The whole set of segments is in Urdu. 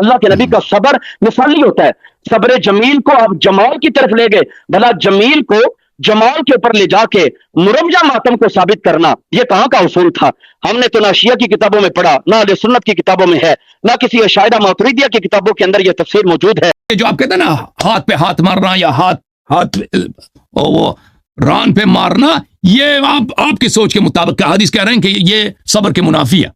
اللہ کے نبی کا صبر مثالی ہوتا ہے. صبر جمیل کو آپ جمال کی طرف لے گئے، بھلا جمیل کو جمال کے اوپر لے جا کے مروجہ ماتم کو ثابت کرنا یہ کہاں کا اصول تھا؟ ہم نے تو نہ شیعہ کی کتابوں میں پڑھا، نہ اہل سنت کی کتابوں میں ہے، نہ کسی عشائرہ ماتریدیہ کی کتابوں کے اندر یہ تفسیر موجود ہے. جو آپ کہتے ہیں نا ہاتھ پہ ہاتھ مارنا یا ہاتھ وہ ران پہ مارنا، یہ آپ کی سوچ کے مطابق حدیث کہہ رہے ہیں کہ یہ صبر کے منافی ہے.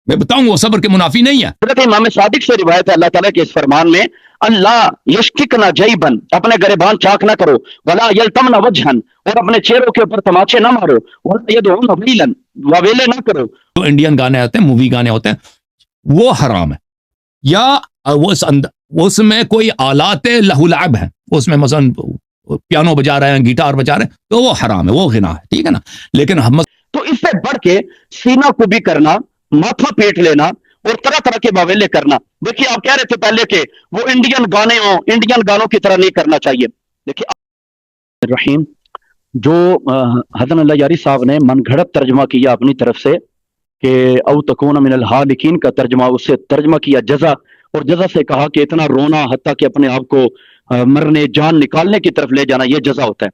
میں بتاؤں وہ صبر کے منافی نہیں ہے. حضرت امام صادق سے روایت ہے اللہ تعالیٰ کے اس فرمان میں، اللہ یشککنا جیبن، اپنے گریبان چاک نہ کرو، ولا یلتمن وجہن، اور اپنے چہروں کے اوپر تماچے نہ مارو، ولا یدعون ویلن، وویلے نہ کرو. جو انڈین گانے آتے ہیں، مووی گانے ہوتے ہیں، وہ حرام ہے، یا اس میں کوئی آلات لہو لعب ہیں، اس میں مثلا پیانو بجا رہے ہیں، گٹار بجا رہے ہیں، تو وہ حرام ہے، وہ غنا ہے، ٹھیک ہے نا. لیکن ہم تو اس سے بڑھ کے سینہ کو بھی کرنا، ماتھا پیٹ لینا اور طرح طرح کے باویلے کرنا. دیکھیے آپ کہہ رہے تھے پہلے کہ وہ انڈین گانے ہوں، انڈین گانوں کی طرح نہیں کرنا چاہیے. دیکھیے رحیم، جو حضرت اللہ یاری صاحب نے من گھڑت ترجمہ کیا اپنی طرف سے کہ او تکون من الحالکین کا ترجمہ، اس سے ترجمہ کیا جزا، اور جزا سے کہا کہ اتنا رونا حتیٰ کہ اپنے آپ کو مرنے جان نکالنے کی طرف لے جانا، یہ جزا ہوتا ہے.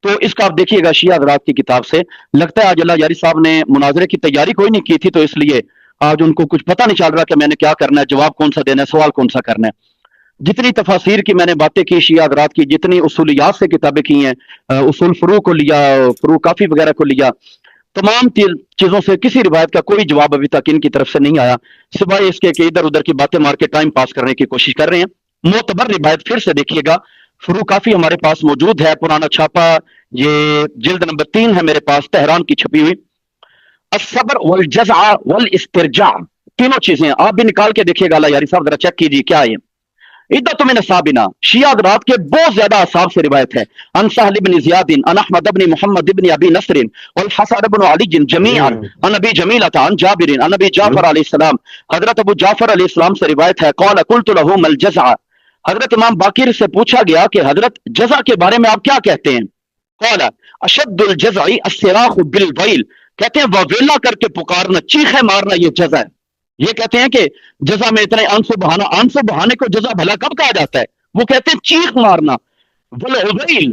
تو اس کا آپ دیکھیے گا شیعہ حضرات کی کتاب سے لگتا ہے آج اللہ یاری صاحب نے مناظرے کی تیاری کوئی نہیں کی تھی، تو اس لیے آج ان کو کچھ پتہ نہیں چل رہا کہ میں نے کیا کرنا ہے، جواب کون سا دینا ہے، سوال کون سا کرنا ہے. جتنی تفاسیر کی میں نے باتیں کی شیعہ حضرات کی، جتنی اصولیات سے کتابیں کی ہیں، اصول فروع کو لیا، فروع کافی وغیرہ کو لیا، تمام چیزوں سے کسی روایت کا کوئی جواب ابھی تک ان کی طرف سے نہیں آیا، سوائے اس کے کہ ادھر ادھر کی باتیں مار کے ٹائم پاس کرنے کی کوشش کر رہے ہیں. معتبر روایت پھر سے دیکھیے گا، فروع کافی ہمارے پاس موجود ہے، پرانا چھاپا، یہ جلد نمبر 3 ہے میرے پاس، تہران کی چھپی ہوئی. الصبر والجزع والاسترجاع، تینوں چیزیں آپ بھی نکال کے دیکھیے گا. اللہ یاری صاحب ذرا چیک کیجیے کیا ہے. عدت من اصحابنا، شیعہ حضرات کے بہت زیادہ اصحاب سے روایت ہے. عن سہل بن زیاد، عن احمد بن محمد بن ابی نصر، والحسن بن علی جميعا عن ابی جمیلۃ عن جابر عن ابی جعفر علیہ السلام. حضرت ابو جعفر علیہ السلام سے روایت ہے، قال قلت له ما الجزع، حضرت امام باقر سے پوچھا گیا کہ حضرت جزع کے بارے میں آپ کیا کہتے ہیں؟ قال اشد الجزع الصراخ بالویل، کہتے ہیں وویلا کر کے پکارنا، چیخیں مارنا، یہ جزع ہے. یہ کہتے ہیں کہ جزا میں اتنے آنسو بہانے کو جزا بھلا کب کہا جاتا ہے؟ وہ کہتے ہیں چیخ مارنا. والعویل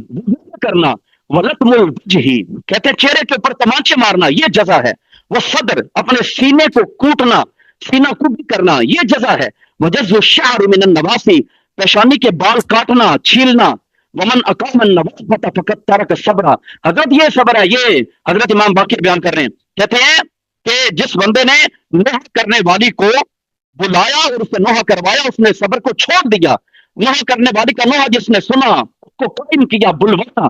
کرنا، ولطم الوجہ، کہتے ہیں چہرے کے اوپر تمانچے مارنا، یہ جزا ہے. وہ صدر، اپنے سینے کو کوٹنا، سینہ کوبی کرنا، یہ جزا ہے. وجز الشعر من النواسی، پیشانی کے بال کاٹنا، چھیلنا. ومن اقام النواصب فقد ترک الصبر، حضرت یہ صبر ہے. یہ حضرت امام باقر بیان کر رہے ہیں، کہتے ہیں کہ جس بندے نے نوح کرنے والی کو بلایا اور اسے نوح کروایا، اس نے صبر کو چھوڑ دیا. نوح کرنے والی کا نوح جس نے سنا، اس کو قائم کیا، بلوانا،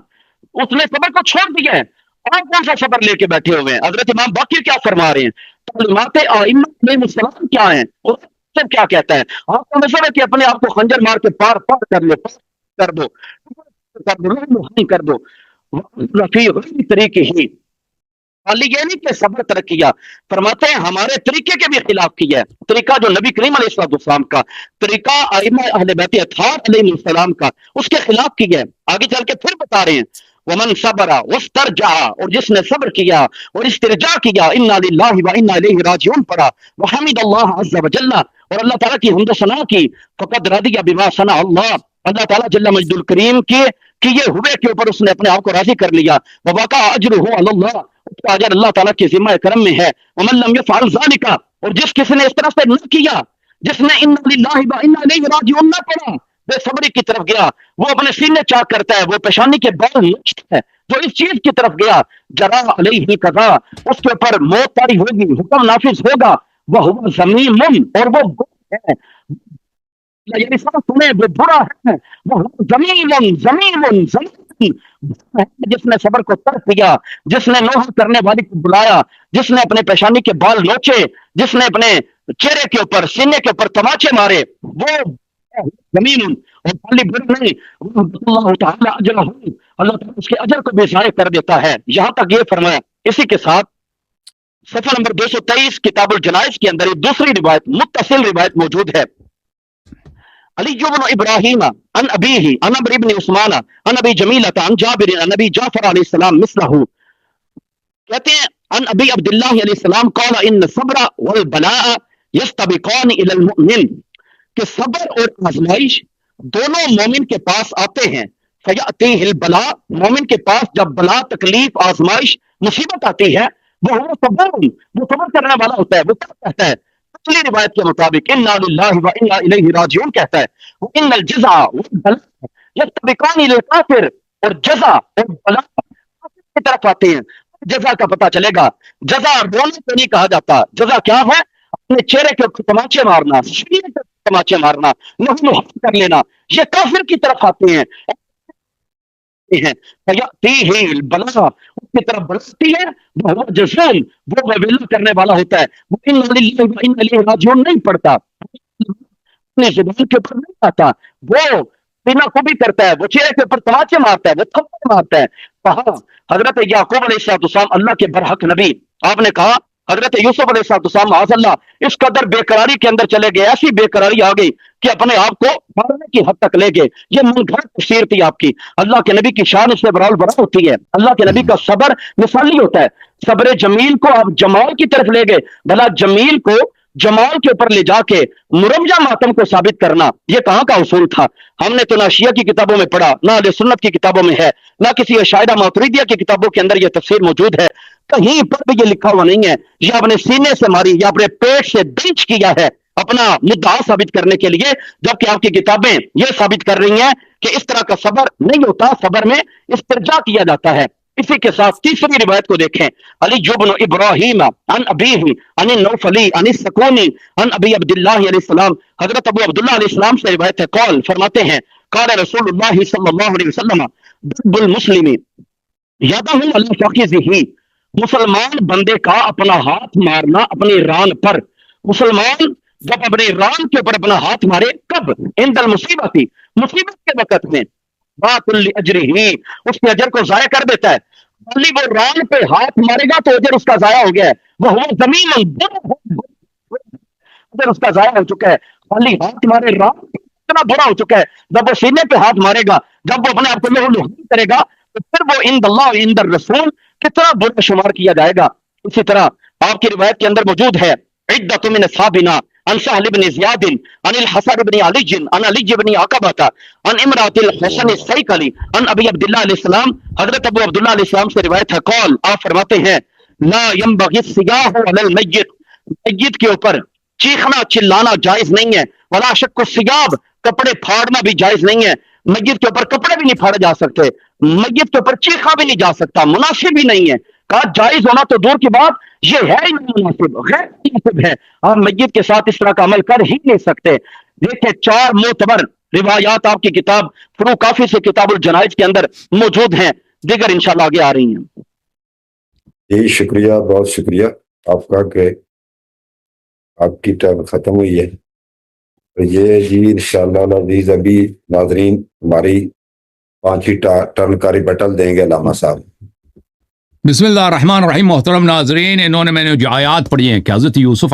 اس نے صبر کو چھوڑ دیا ہے. آپ کون سا صبر لے کے بیٹھے ہوئے ہیں؟ حضرت امام باقر کیا فرما رہے ہیں؟ تعلیمات ائمہ علیہ السلام کیا ہیں اور سب کیا کہتا ہے؟ آپ کو نظر ہے کہ اپنے آپ کو خنجر مار کے پار کر لو، کر دو کر دو رفیع طریقے ہی. خالی یہ نہیں کہ صبر ترک کیا، فرماتے ہیں ہمارے طریقے کے بھی خلاف کیا ہے. طریقہ جو نبی کریم علیہ السلام کا، طریقہ ائمہ اہل بیت اطہار علیہ السلام کا، اس کے خلاف کیا ہے. آگے چل کے پھر بتا رہے ہیں ومن صبر واسترجع، اور جس نے صبر کیا اور استرجاع کیا، انا للہ وانا الیہ راجعون پڑھا، وحمد اللہ عز وجل، اور اللہ تعالیٰ کی حمد و ثنا کی، فقد رضی بما صنع اللہ، اللہ تعالیٰ جل مجد الکریم کے کیے ہوئے کے اوپر اس نے اپنے آپ کو راضی کر لیا. وواقع اجرہ علی اللہ، اس کا اجر اللہ تعالیٰ کے ذمہ کرم میں ہے. ومن لم يفعل ذلك، اور جس کسی نے اس طرح سے نہ کیا، جس نے انا للہ وانا الیہ راجعون نہ پڑھا، بے صبری کی طرف گیا، وہ اپنے سینے چاک کرتا ہے، وہ پیشانی کے بال نوچتا ہے، جو اس چیز کی طرف گیا، جرا علیہ القضاء، اس کے اوپر موت طاری ہوگی، حکم نافذ ہوگا. وہ ذمیم، اور وہ برا ہے، یعنی سنیں وہ برا ہے. وہ ذمیم جس نے صبر کو ترک کیا، جس نے نوح کرنے والی کو بلایا، جس نے اپنے پیشانی کے بال نوچے، جس نے اپنے چہرے کے اوپر، سینے کے اوپر تماچے مارے، وہ زمین. اور خالی برا نہیں، اللہ تعالیٰ اجرہ، اللہ تعالیٰ اس کے اجر کو بھی ضائع کر دیتا ہے. یہاں تک یہ فرمایا. اسی کے ساتھ صفحہ نمبر 223 کتاب الجنائز کے اندر ایک دوسری روایت، متصل روایت موجود ہے. علی بن ابراہیم عن ابیہ عن عمرو بن عثمان عن ابی جمیلۃ عن جابر عن ابی جعفر علیہ السلام مثلہ، کہتے ہیں عن ابی عبداللہ علیہ السلام قال ان الصبر والبلاء يستبقان الى المؤمن، کہ صبر اور آزمائش دونوں مومن کے پاس آتے ہیں. فیاتیہ البلا، مومن کے پاس جب بلا، تکلیف، آزمائش، مصیبت آتی ہے، وہ صبر، وہ صبر کرنے والا ہوتا ہے. وہ کیا کہتا ہے پچھلی روایت کے مطابق؟ انا للہ و انا الیہ راجعون کہتا ہے. ان الجزاء والبلاء یستبقان للکافر، اور جزا اور بلا کی طرف آتے ہیں. جزا کا پتہ چلے گا. جزا رونے کو نہیں کہا جاتا. جزا کیا ہے؟ اپنے چہرے کے اوپر تماچے مارنا، سینے کے تماچے مارنا، لہو کر لینا. یہ کافر کی طرف آتے ہیں. فیاتیہ البلاء، اس کی طرف بڑھتی ہے. وہ جزون، وہ ویلا کرنے والا ہوتا ہے. وہ انا للہ و انا الیہ راجعون نہیں پڑھتا، اپنے زبان کے اوپر نہیں آتا. وہ بنا کو بھی کرتا ہے، وہ چہرے کے اوپر تماچے مارتا ہے، وہ تھپڑ مارتا ہے. کہا حضرت یعقوب علیہ السلام اللہ کے برحق نبی، آپ نے کہا حضرت یوسف علیہ السلام معاذ اللہ اس قدر بے قراری کے اندر چلے گئے، ایسی بے قراری آ گئی کہ اپنے آپ کو مارنے کی حد تک لے گئے. یہ من گھڑت تفسیر تھی آپ کی. اللہ کے نبی کی شان اس سے برال برا ہوتی ہے. اللہ کے نبی کا صبر مثالی ہوتا ہے. صبر جمیل کو آپ جمال کی طرف لے گئے، بھلا جمیل کو جمال کے اوپر لے جا کے مرمجہ ماتم کو ثابت کرنا یہ کہاں کا اصول تھا؟ ہم نے تو نہ شیعہ کی کتابوں میں پڑھا، نہ اہل سنت کی کتابوں میں ہے، نہ کسی عشائرہ ماتریدیہ کی کتابوں کے اندر یہ تفسیر موجود ہے. کہیں پر بھی یہ لکھا ہوا نہیں ہے. یا اپنے سینے سے ماری یا اپنے پیٹ سے بینچ کیا ہے اپنا مدعا ثابت کرنے کے لیے، جبکہ آپ کی کتابیں یہ ثابت کر رہی ہیں کہ اس طرح کا صبر نہیں ہوتا. صبر میں استرجاع کیا جاتا ہے. اسی کے ساتھ تیسری روایت کو دیکھیں. علی بن ابراہیم عن ابیہ عن النوفلی عن السکونی عن ابی عبداللہ علیہ السلام، حضرت ابو عبداللہ علیہ السلام سے روایت ہے. قال، فرماتے ہیں، قال رسول اللہ صلی اللہ علیہ وسلم ضرب المسلم یدہ علی فخذہ، مسلمان بندے کا اپنا ہاتھ مارنا اپنی ران پر. مسلمان جب اپنے ران کے اوپر اپنا ہاتھ مارے، کب؟ عند المصیبت، مصیبت کے وقت میں. بات اجرہ، اس کے اجر کو ضائع کر دیتا ہے. خالی وہ ران پہ ہاتھ مارے گا تو اجر اس کا ضائع ہو گیا ہے. وہ زمین اجر اس کا ضائع ہو چکا ہے. خالی ہاتھ مارے ران اتنا بڑا ہو چکا ہے. جب وہ سینے پہ ہاتھ مارے گا، جب وہ اپنے آپ کو لہو کرے گا، تو پھر وہ عند اللہ عند الرسول کتنا برا شمار کیا جائے گا. اسی طرح آپ کی روایت کے اندر موجود ہے، عدۃ من اصحابنا عن سہل بن زیاد عن الحسن بن علی عن علی بن عقبہ عن امرأۃ الحسن السیکلی عن ابی عبداللہ علیہ السلام، حضرت ابو عبداللہ علیہ السلام سے روایت ہے. قال، آپ فرماتے ہیں، لا ينبغي الصیاح علی المیت، میت کے اوپر چیخنا چلانا جائز نہیں ہے. ولا شک الثیاب، کپڑے پھاڑنا بھی جائز نہیں ہے. میت کے اوپر کپڑے بھی نہیں پھاڑے جا سکتے، میت کے اوپر چیخا بھی نہیں جا سکتا، مناسب بھی نہیں ہے. کہا جائز ہونا تو دور کی بات، یہ ہے ہی نہیں مناسب، غیر مناسب ہے. آپ میت کے ساتھ اس طرح کا عمل کر ہی نہیں سکتے. دیکھیں 4 معتبر روایات آپ کی کتاب فروع کافی سے کتاب الجنائز کے اندر موجود ہیں. دیگر انشاءاللہ آگے آ رہی ہیں. جی شکریہ، بہت شکریہ آپ کا کہ آپ کی ٹائم ختم ہوئی ہے. یہ جی انشاءاللہ العزیز ابھی ناظرین ہماری 5 ٹرن کا ریبٹل دیں گے علامہ صاحب. بسم اللہ الرحمن الرحیم. محترم ناظرین، انہوں نے میں نے جو آیات پڑھی ہیں کہ حضرت یوسف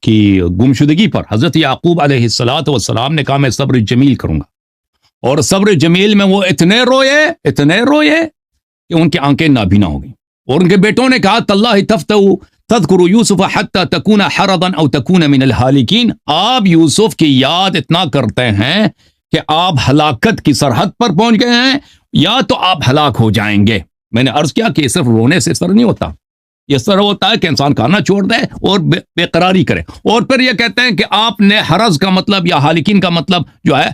کی گمشدگی پر حضرت یعقوب علیہ السلام نے کہا میں صبر جمیل کروں گا، اور صبر جمیل میں وہ اتنے روئے کہ ان کی آنکھیں نابینا ہو گئیں. اور ان کے بیٹوں نے کہا تاللہ تذکر یوسف حتی تکون حرضا او تکون من الہالکین، آپ یوسف کی یاد اتنا کرتے ہیں کہ آپ ہلاکت کی سرحد پر پہنچ گئے ہیں یا تو آپ ہلاک ہو جائیں گے. میں نے عرض کیا کہ صرف رونے سے سر نہیں ہوتا، یہ سر ہوتا ہے کہ انسان کھانا چھوڑ دے اور بے قراری کرے. اور پھر یہ کہتے ہیں کہ آپ نے حرض کا مطلب یا حالکین کا مطلب جو ہے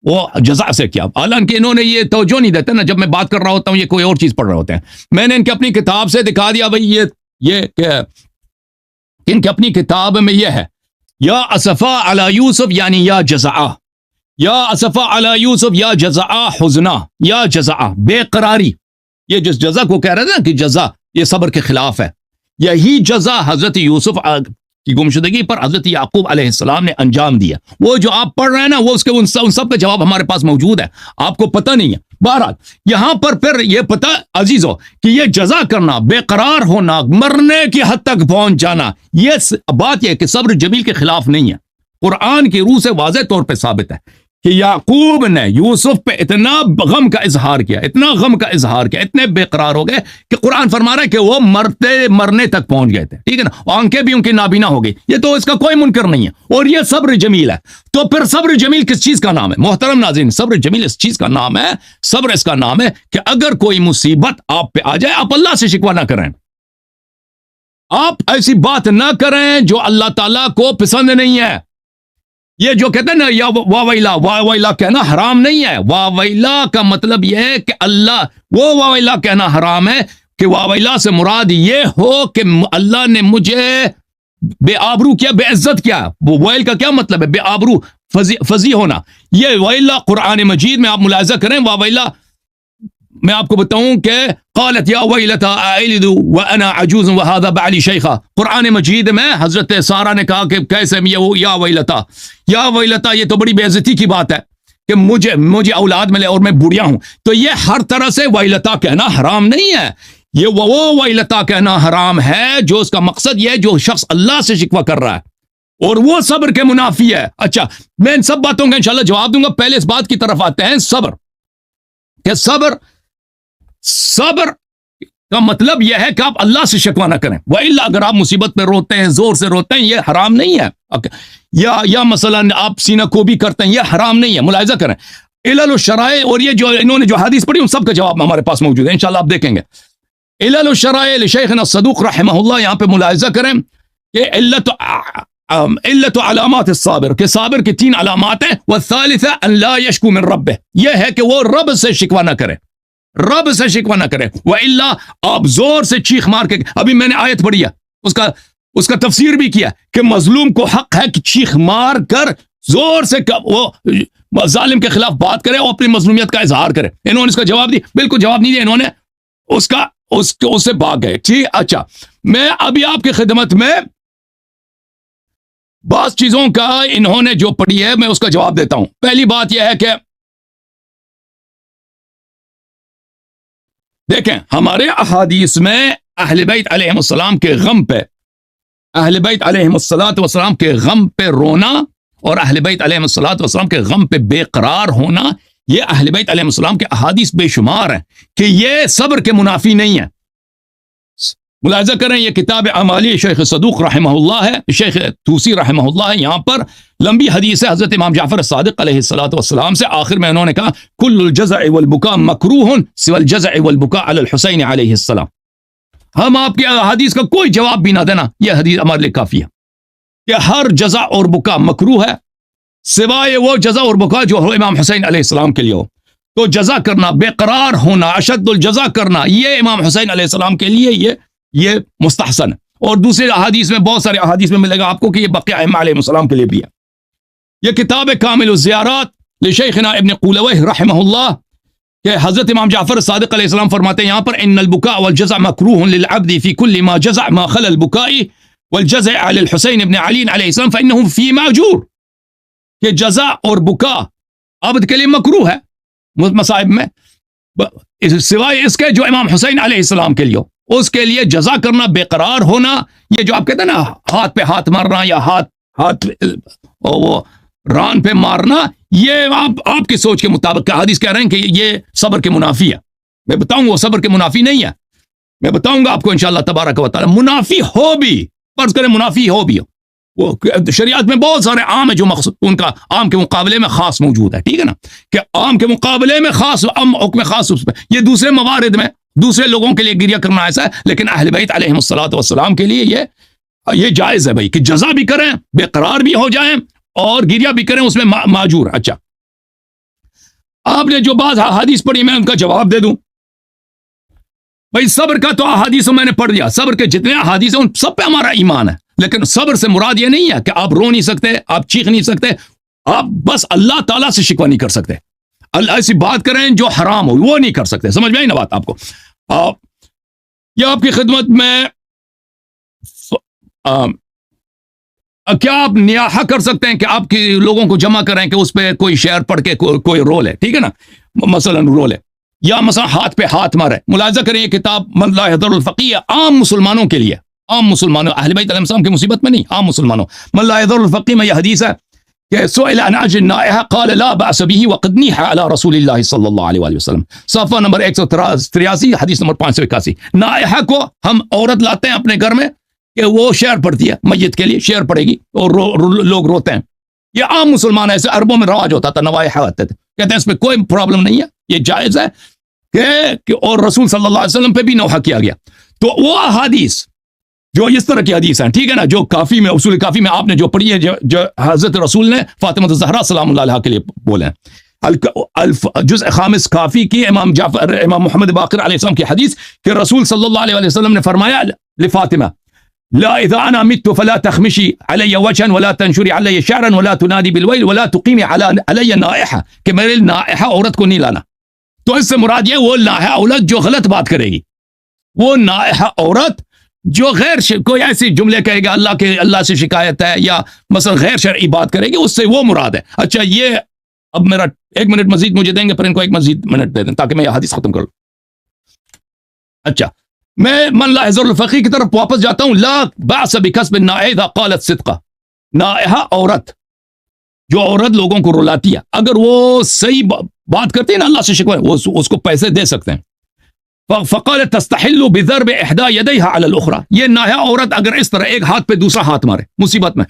وہ جزا سے کیا، حالانکہ انہوں نے یہ توجہ نہیں دیتے نا. جب میں بات کر رہا ہوتا ہوں یہ کوئی اور چیز پڑھ رہے ہوتے ہیں. میں نے ان کی اپنی کتاب سے دکھا دیا بھائی یہ کہ ان کی اپنی کتاب میں یہ ہے، یا اسفا علی یوسف یعنی یا جزا، یا اسفا علی یوسف یا جزا حزنا، یا جزا بے قراری. یہ جس جزا کو کہہ رہے ہیں نا کہ جزا یہ صبر کے خلاف ہے، یہی جزا حضرت یوسف کی گمشدگی پر حضرت یعقوب علیہ السلام نے انجام دیا. وہ جو آپ پڑھ رہے ہیں نا وہ اس کے ان سب کا جواب ہمارے پاس موجود ہے، آپ کو پتہ نہیں ہے. بہرحال یہاں پر پھر یہ پتہ عزیزو کہ یہ جزا کرنا، بے قرار ہونا، مرنے کی حد تک پہنچ جانا، یہ بات یہ ہے کہ صبر جمیل کے خلاف نہیں ہے. قرآن کی روح سے واضح طور پہ ثابت ہے کہ یعقوب نے یوسف پہ اتنا غم کا اظہار کیا، اتنا غم کا اظہار کیا، اتنے بے قرار ہو گئے کہ قرآن فرما رہا ہے کہ وہ مرنے تک پہنچ گئے تھے، ٹھیک ہے نا، آنکھیں بھی ان کی نابینا ہو گئی. یہ تو اس کا کوئی منکر نہیں ہے، اور یہ صبر جمیل ہے. تو پھر صبر جمیل کس چیز کا نام ہے محترم ناظرین؟ صبر جمیل اس چیز کا نام ہے، صبر اس کا نام ہے کہ اگر کوئی مصیبت آپ پہ آ جائے، آپ اللہ سے شکوہ نہ کریں، آپ ایسی بات نہ کریں جو اللہ تعالیٰ کو پسند نہیں ہے. یہ جو کہتے ہیں نا یا واویلا کہنا حرام نہیں ہے. واویلا کا مطلب یہ ہے کہ اللہ، وہ واویلا کہنا حرام ہے کہ واویلا سے مراد یہ ہو کہ اللہ نے مجھے بے آبرو کیا، بے عزت کیا. وہ ویل کا کیا مطلب ہے؟ بے آبرو، فضیح ہونا. یہ ویلا قرآن مجید میں آپ ملاحظہ کریں، واویلا میں آپ کو بتاؤں کہ قالت یا ویلتا اعلد وانا عجوز وهذا بعلی شیخا. قرآن مجید میں حضرت سارہ نے کہا کہ کیسے یا ویلتا، یہ تو بڑی بے عزتی کی بات ہے کہ مجھے اولاد ملے اور میں بوڑھیا ہوں. تو یہ ہر طرح سے ویلتا کہنا حرام نہیں ہے. یہ وہ ویلتا کہنا حرام ہے جو اس کا مقصد یہ ہے جو شخص اللہ سے شکوہ کر رہا ہے، اور وہ صبر کے منافی ہے. اچھا، میں ان سب باتوں کا انشاءاللہ جواب دوں گا. پہلے اس بات کی طرف آتے ہیں، صبر کہ صبر کا مطلب یہ ہے کہ آپ اللہ سے شکوہ نہ کریں. وَإِلَّا اگر آپ مصیبت پہ روتے ہیں، زور سے روتے ہیں، یہ حرام نہیں ہے. یا مثلا آپ سینہ کوبی کرتے ہیں، یہ حرام نہیں ہے. ملاحظہ کریں علل الشرائع، اور یہ جو انہوں نے جو حدیث پڑھی ان سب کا جواب ہمارے پاس موجود ہے، انشاءاللہ آپ دیکھیں گے. علل الشرائع لشیخنا الصدوق رحمہ اللہ، یہاں پہ ملاحظہ کریں کہ علت علامات الصابر، کہ صابر کی 3 علامات ہیں. والثالثہ ان لا یشکو من ربہ، یہ ہے کہ وہ رب سے شکوہ نہ کرے، رب سے شکوہ نہ کرے. وَإِلَّا آپ زور سے چیخ مار کے، ابھی میں نے آیت پڑھی ہے، اس کا تفسیر بھی کیا کہ مظلوم کو حق ہے کہ چیخ مار کر زور سے وہ ظالم کے خلاف بات کرے اور اپنی مظلومیت کا اظہار کرے. انہوں نے اس کا جواب دی، بالکل جواب نہیں دیا انہوں نے، اس سے بھاگ گئے. ٹھیک، اچھا، میں ابھی آپ کی خدمت میں بعض چیزوں کا انہوں نے جو پڑھی ہے میں اس کا جواب دیتا ہوں. پہلی بات یہ ہے کہ دیکھیں ہمارے احادیث میں اہل بیت علیہم السلام کے غم پہ، اہل بیت علیہم السلام کے غم پہ رونا اور اہل بیت علیہم السلام کے غم پہ بے قرار ہونا، یہ اہل بیت علیہم السلام کے احادیث بے شمار ہیں کہ یہ صبر کے منافی نہیں ہے. ملاحظہ کریں، یہ کتاب اعمالی شیخ صدوق رحمہ اللہ ہے، شیخ توسی رحمہ اللہ ہے. یہاں پر لمبی حدیث ہے حضرت امام جعفر الصادق علیہ السلام سے. آخر میں انہوں نے کہا کل الجزع والبکاء مکروہ سوى الجزع والبکاء علی الحسین علیہ السلام. ہم آپ کی حدیث کا کوئی جواب بھی نہ دینا، یہ حدیث ہمارے لیے کافی ہے کہ ہر جزع اور بکا مکروہ ہے سوائے وہ جزع اور بکا جو امام حسین علیہ السلام کے لیے ہو. تو جزع کرنا، بے قرار ہونا، اشد الجزع کرنا، یہ امام حسین علیہ السلام کے لیے یہ مستحسن ہے. اور دوسرے احادیث میں، بہت سارے احادیث میں ملے گا آپ کو کہ یہ بقیہ ائمہ علیہ السلام کے لیے بھی ہے. یہ کتاب کامل الزیارات لشیخنا ابن قولوہ رحمہ اللہ کہ حضرت امام جعفر صادق علیہ السلام فرماتے ہیں یہاں پر ان البکاء والجزع مکروہ للعبد فی کل ما جزع ما خلا البکاء والجزع علی الحسین ابن علی علیہ السلام فانه فی ماجور، کہ جزع اور بکا عبد کے لیے مکروہ ہے مصائب میں، سوائے اس کے جو امام حسین علیہ السلام کے لیے ہو. اس کے لیے جزا کرنا، بے قرار ہونا، یہ جو آپ کہتے ہیں نا ہاتھ پہ ہاتھ مارنا یا ہاتھ وہ ران پہ مارنا، یہ آپ کی سوچ کے مطابق حدیث کہہ رہے ہیں کہ یہ صبر کے منافی ہے. میں بتاؤں گا وہ صبر کے منافی نہیں ہے، میں بتاؤں گا آپ کو انشاءاللہ تبارک و تعالی. منافی ہو بھی، فرض کریں منافی ہو بھی، وہ شریعت میں بہت سارے عام ہیں جو مقصود ان کا عام کے مقابلے میں خاص موجود ہے، ٹھیک ہے نا، کہ عام کے مقابلے میں خاص حکم خاص اس پہ. یہ دوسرے موارد میں دوسرے لوگوں کے لیے گریہ کرنا ایسا ہے، لیکن اہل بیت علیہم السلام کے لیے یہ جائز ہے بھائی کہ جزا بھی کریں، بے قرار بھی ہو جائیں اور گریہ بھی کریں، اس میں معجور. اچھا، آپ نے جو بعض احادیث پڑھی میں ان کا جواب دے دوں. بھائی صبر کا تو احادیث میں نے پڑھ دیا، صبر کے جتنے احادیث ہیں ان سب پہ ہمارا ایمان ہے، لیکن صبر سے مراد یہ نہیں ہے کہ آپ رو نہیں سکتے، آپ چیخ نہیں سکتے، آپ بس اللہ تعالیٰ سے شکوہ نہیں کر سکتے، ایسی بات کریں جو حرام ہو وہ نہیں کر سکتے. سمجھ میں آئی نا بات آپ کو؟ یہ آپ کی خدمت میں کیا آپ نیاحہ کر سکتے ہیں کہ آپ کی لوگوں کو جمع کریں کہ اس پہ کوئی شعر پڑھ کے کوئی رول ہے، ٹھیک ہے نا، مثلا رول ہے، یا مثلا ہاتھ پہ ہاتھ مارے. ملاحظہ کریں یہ کتاب من لا يضر الفقیہ عام مسلمانوں کے لیے، عام مسلمانوں، اہل بیت علیہ السلام کی مصیبت میں نہیں، عام مسلمانوں. من لا يضر الفقیہ میں یہ حدیث ہے کہ سئل عن اجر النائحہ قال لا بأس به وقد نیح علی رسول اللہ صلی اللہ علیہ وآلہ وسلم. صفحہ نمبر 183 حدیث نمبر 581. نائحہ کو ہم عورت لاتے ہیں اپنے گھر میں کہ وہ شعر پڑھتی ہے میت کے لیے، شعر پڑھے گی اور لوگ روتے ہیں. یہ عام مسلمان ایسے عربوں میں رواج ہوتا تھا، نوائح ہوتے تھے. کہتے ہیں اس پہ کوئی پرابلم نہیں ہے، یہ جائز ہے کہ اور رسول صلی اللہ علیہ وسلم پہ بھی نوحہ کیا گیا. تو وہ احادیث جو اس طرح کی حدیث ہیں، ٹھیک ہے نا، جو کافی میں اصول کافی میں آپ نے جو پڑھی ہے، جو حضرت رسول نے فاطمہ الزہرا سلام اللہ علیہ کے لیے بولے ہیں. جزء خامس کافی کی امام محمد باقر علیہ السلام کی حدیث کہ رسول صلی اللہ علیہ وسلم نے فرمایا لفاطمہ لا اذا انا مت فلا تخمشي علي وجها ولا تنشري علي شعرا ولا تنادي بالويل ولا تقيمي علي نائحه، کہ میرے نائحہ عورت کو نہیں لانا. تو اس سے مراد یہ وہ نائحہ عورت جو غلط بات کرے گی، وہ نائحہ عورت جو کوئی ایسی جملے کہے گا اللہ سے شکایت ہے یا مثلا غیر شرعی بات کرے گی، اس سے وہ مراد ہے. اچھا یہ اب میرا 1 منٹ مزید مجھے دیں گے، پھر ان کو 1 مزید منٹ دے دیں تاکہ میں یہ حدیث ختم کروں. اچھا میں من لا يزر الفقی کی طرف واپس جاتا ہوں. لا باس بکسب النائحہ اذا قالت صدقہ. نائحہ عورت جو عورت لوگوں کو رلاتی ہے، اگر وہ صحیح بات کرتی ہے نا اللہ سے شکوہ، وہ اس کو پیسے دے سکتے ہیں. فقالت تستحل بضرب احدى يديها على الاخرى. یہ نائحہ عورت اگر اس طرح ایک ہاتھ پہ دوسرا ہاتھ مارے مصیبت میں،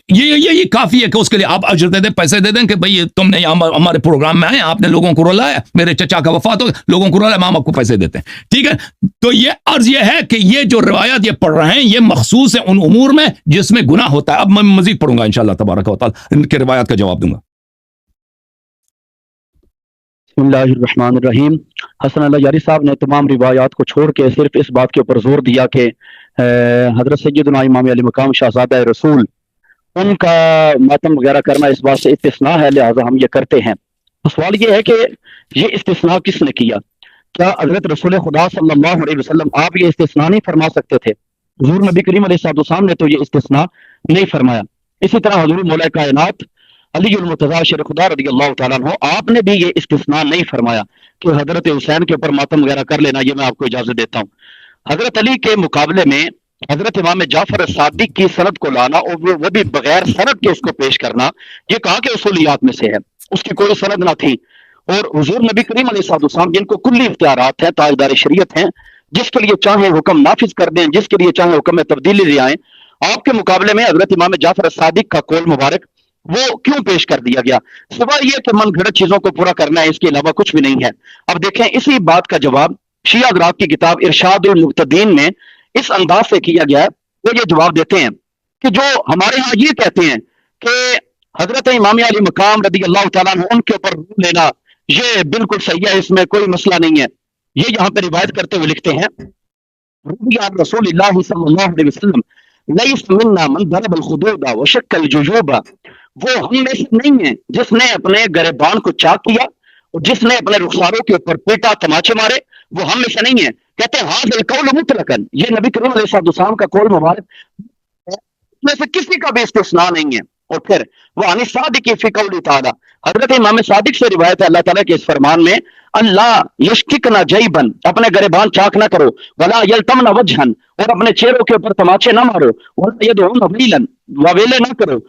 یہ کافی ہے کہ اس کے لیے آپ اجر دے دیں، پیسے دے دیں کہ بھئی تم نے ہمارے پروگرام میں آئے، آپ نے لوگوں کو رلایا، میرے چچا کا وفات ہو، لوگوں کو رلایا، ہم آپ کو پیسے دیتے ہیں. ٹھیک ہے، تو یہ عرض یہ ہے کہ یہ جو روایات یہ پڑھ رہے ہیں یہ مخصوص ہے ان امور میں جس میں گناہ ہوتا ہے. اب میں مزید پڑھوں گا انشاءاللہ تبارک و تعالی، ان کے روایات کا جواب دوں گا. بسم اللہ الرحمن الرحیم. حسن اللہ یاری صاحب نے تمام روایات کو چھوڑ کے صرف اس بات کے اوپر زور دیا کہ حضرت سیدنا امام علی مقام شہزادہ رسول ان کا ماتم وغیرہ کرنا اس بات سے استثناء ہے، لہذا ہم یہ کرتے ہیں. تو سوال یہ ہے کہ یہ استثناء کس نے کیا؟ کیا حضرت رسول خدا صلی اللہ علیہ وسلم آپ یہ استثناء نہیں فرما سکتے تھے؟ حضور نبی کریم علیہ السلام نے تو یہ استثناء نہیں فرمایا. اسی طرح حضور مولا کائنات علی المرتضیٰ شیر خدا رضی اللہ تعالیٰ عنہ آپ نے بھی یہ استثناء نہیں فرمایا کہ حضرت حسین کے اوپر ماتم وغیرہ کر لینا، یہ میں آپ کو اجازت دیتا ہوں. حضرت علی کے مقابلے میں حضرت امام جعفر صادق کی سند کو لانا اور وہ بھی بغیر سند کے اس کو پیش کرنا، یہ کہا کہ اصولیات میں سے ہے، اس کی کوئی سند نہ تھی. اور حضور نبی کریم علیہ السلام جن کو کلی اختیارات ہیں، تاجدار شریعت ہیں، جس کے لیے چاہیں حکم نافذ کر دیں، جس کے لیے چاہیں حکم میں تبدیلی لے آئیں، آپ کے مقابلے میں حضرت امام جعفر صادق کا قول مبارک وہ کیوں پیش کر دیا گیا؟ سوائے یہ کہ من گھڑت چیزوں کو پورا کرنا ہے، اس کے علاوہ کچھ بھی نہیں ہے. اب دیکھیں اسی بات کا جواب شیعہ حضرات کی کتاب ارشاد المقتدین میں اس انداز سے کیا گیا ہے. وہ یہ جواب دیتے ہیں کہ جو ہمارے ہاں یہ کہتے ہیں کہ حضرت امام علی مقام رضی اللہ تعالیٰ عنہ ان کے اوپر روح لینا یہ بالکل صحیح ہے، اس میں کوئی مسئلہ نہیں ہے. یہ یہاں پہ روایت کرتے ہوئے لکھتے ہیں روی عن رسول اللہ صلی اللہ علیہ وسلم لیس منا من ضرب الخدود وشق الجیوب. وہ ہم میں سے نہیں ہے جس نے اپنے گریبان کو چاک کیا اور جس نے اپنے رخساروں کے اوپر پیٹا، تماچے مارے، وہ ہم میں سے نہیں ہے. کہتے ہیں ہاذ القول مطلقا، یہ نبی کریم علیہ السلام کا قول مبارک اس میں سے کسی کا بھی استثناء نہیں ہے. اور پھر وہ عن صادق فی قول تعالی، حضرت امام صادق سے روایت ہے اللہ تعالیٰ کے اس فرمان میں اللہ یشککنا جیبن، اپنے گریبان چاک نہ کرو، ولا یلتمنا وجہن، اور اپنے چہروں کے اوپر تماچے نہ مارو، ولا یدعون ویلن، وویلے نہ کرو.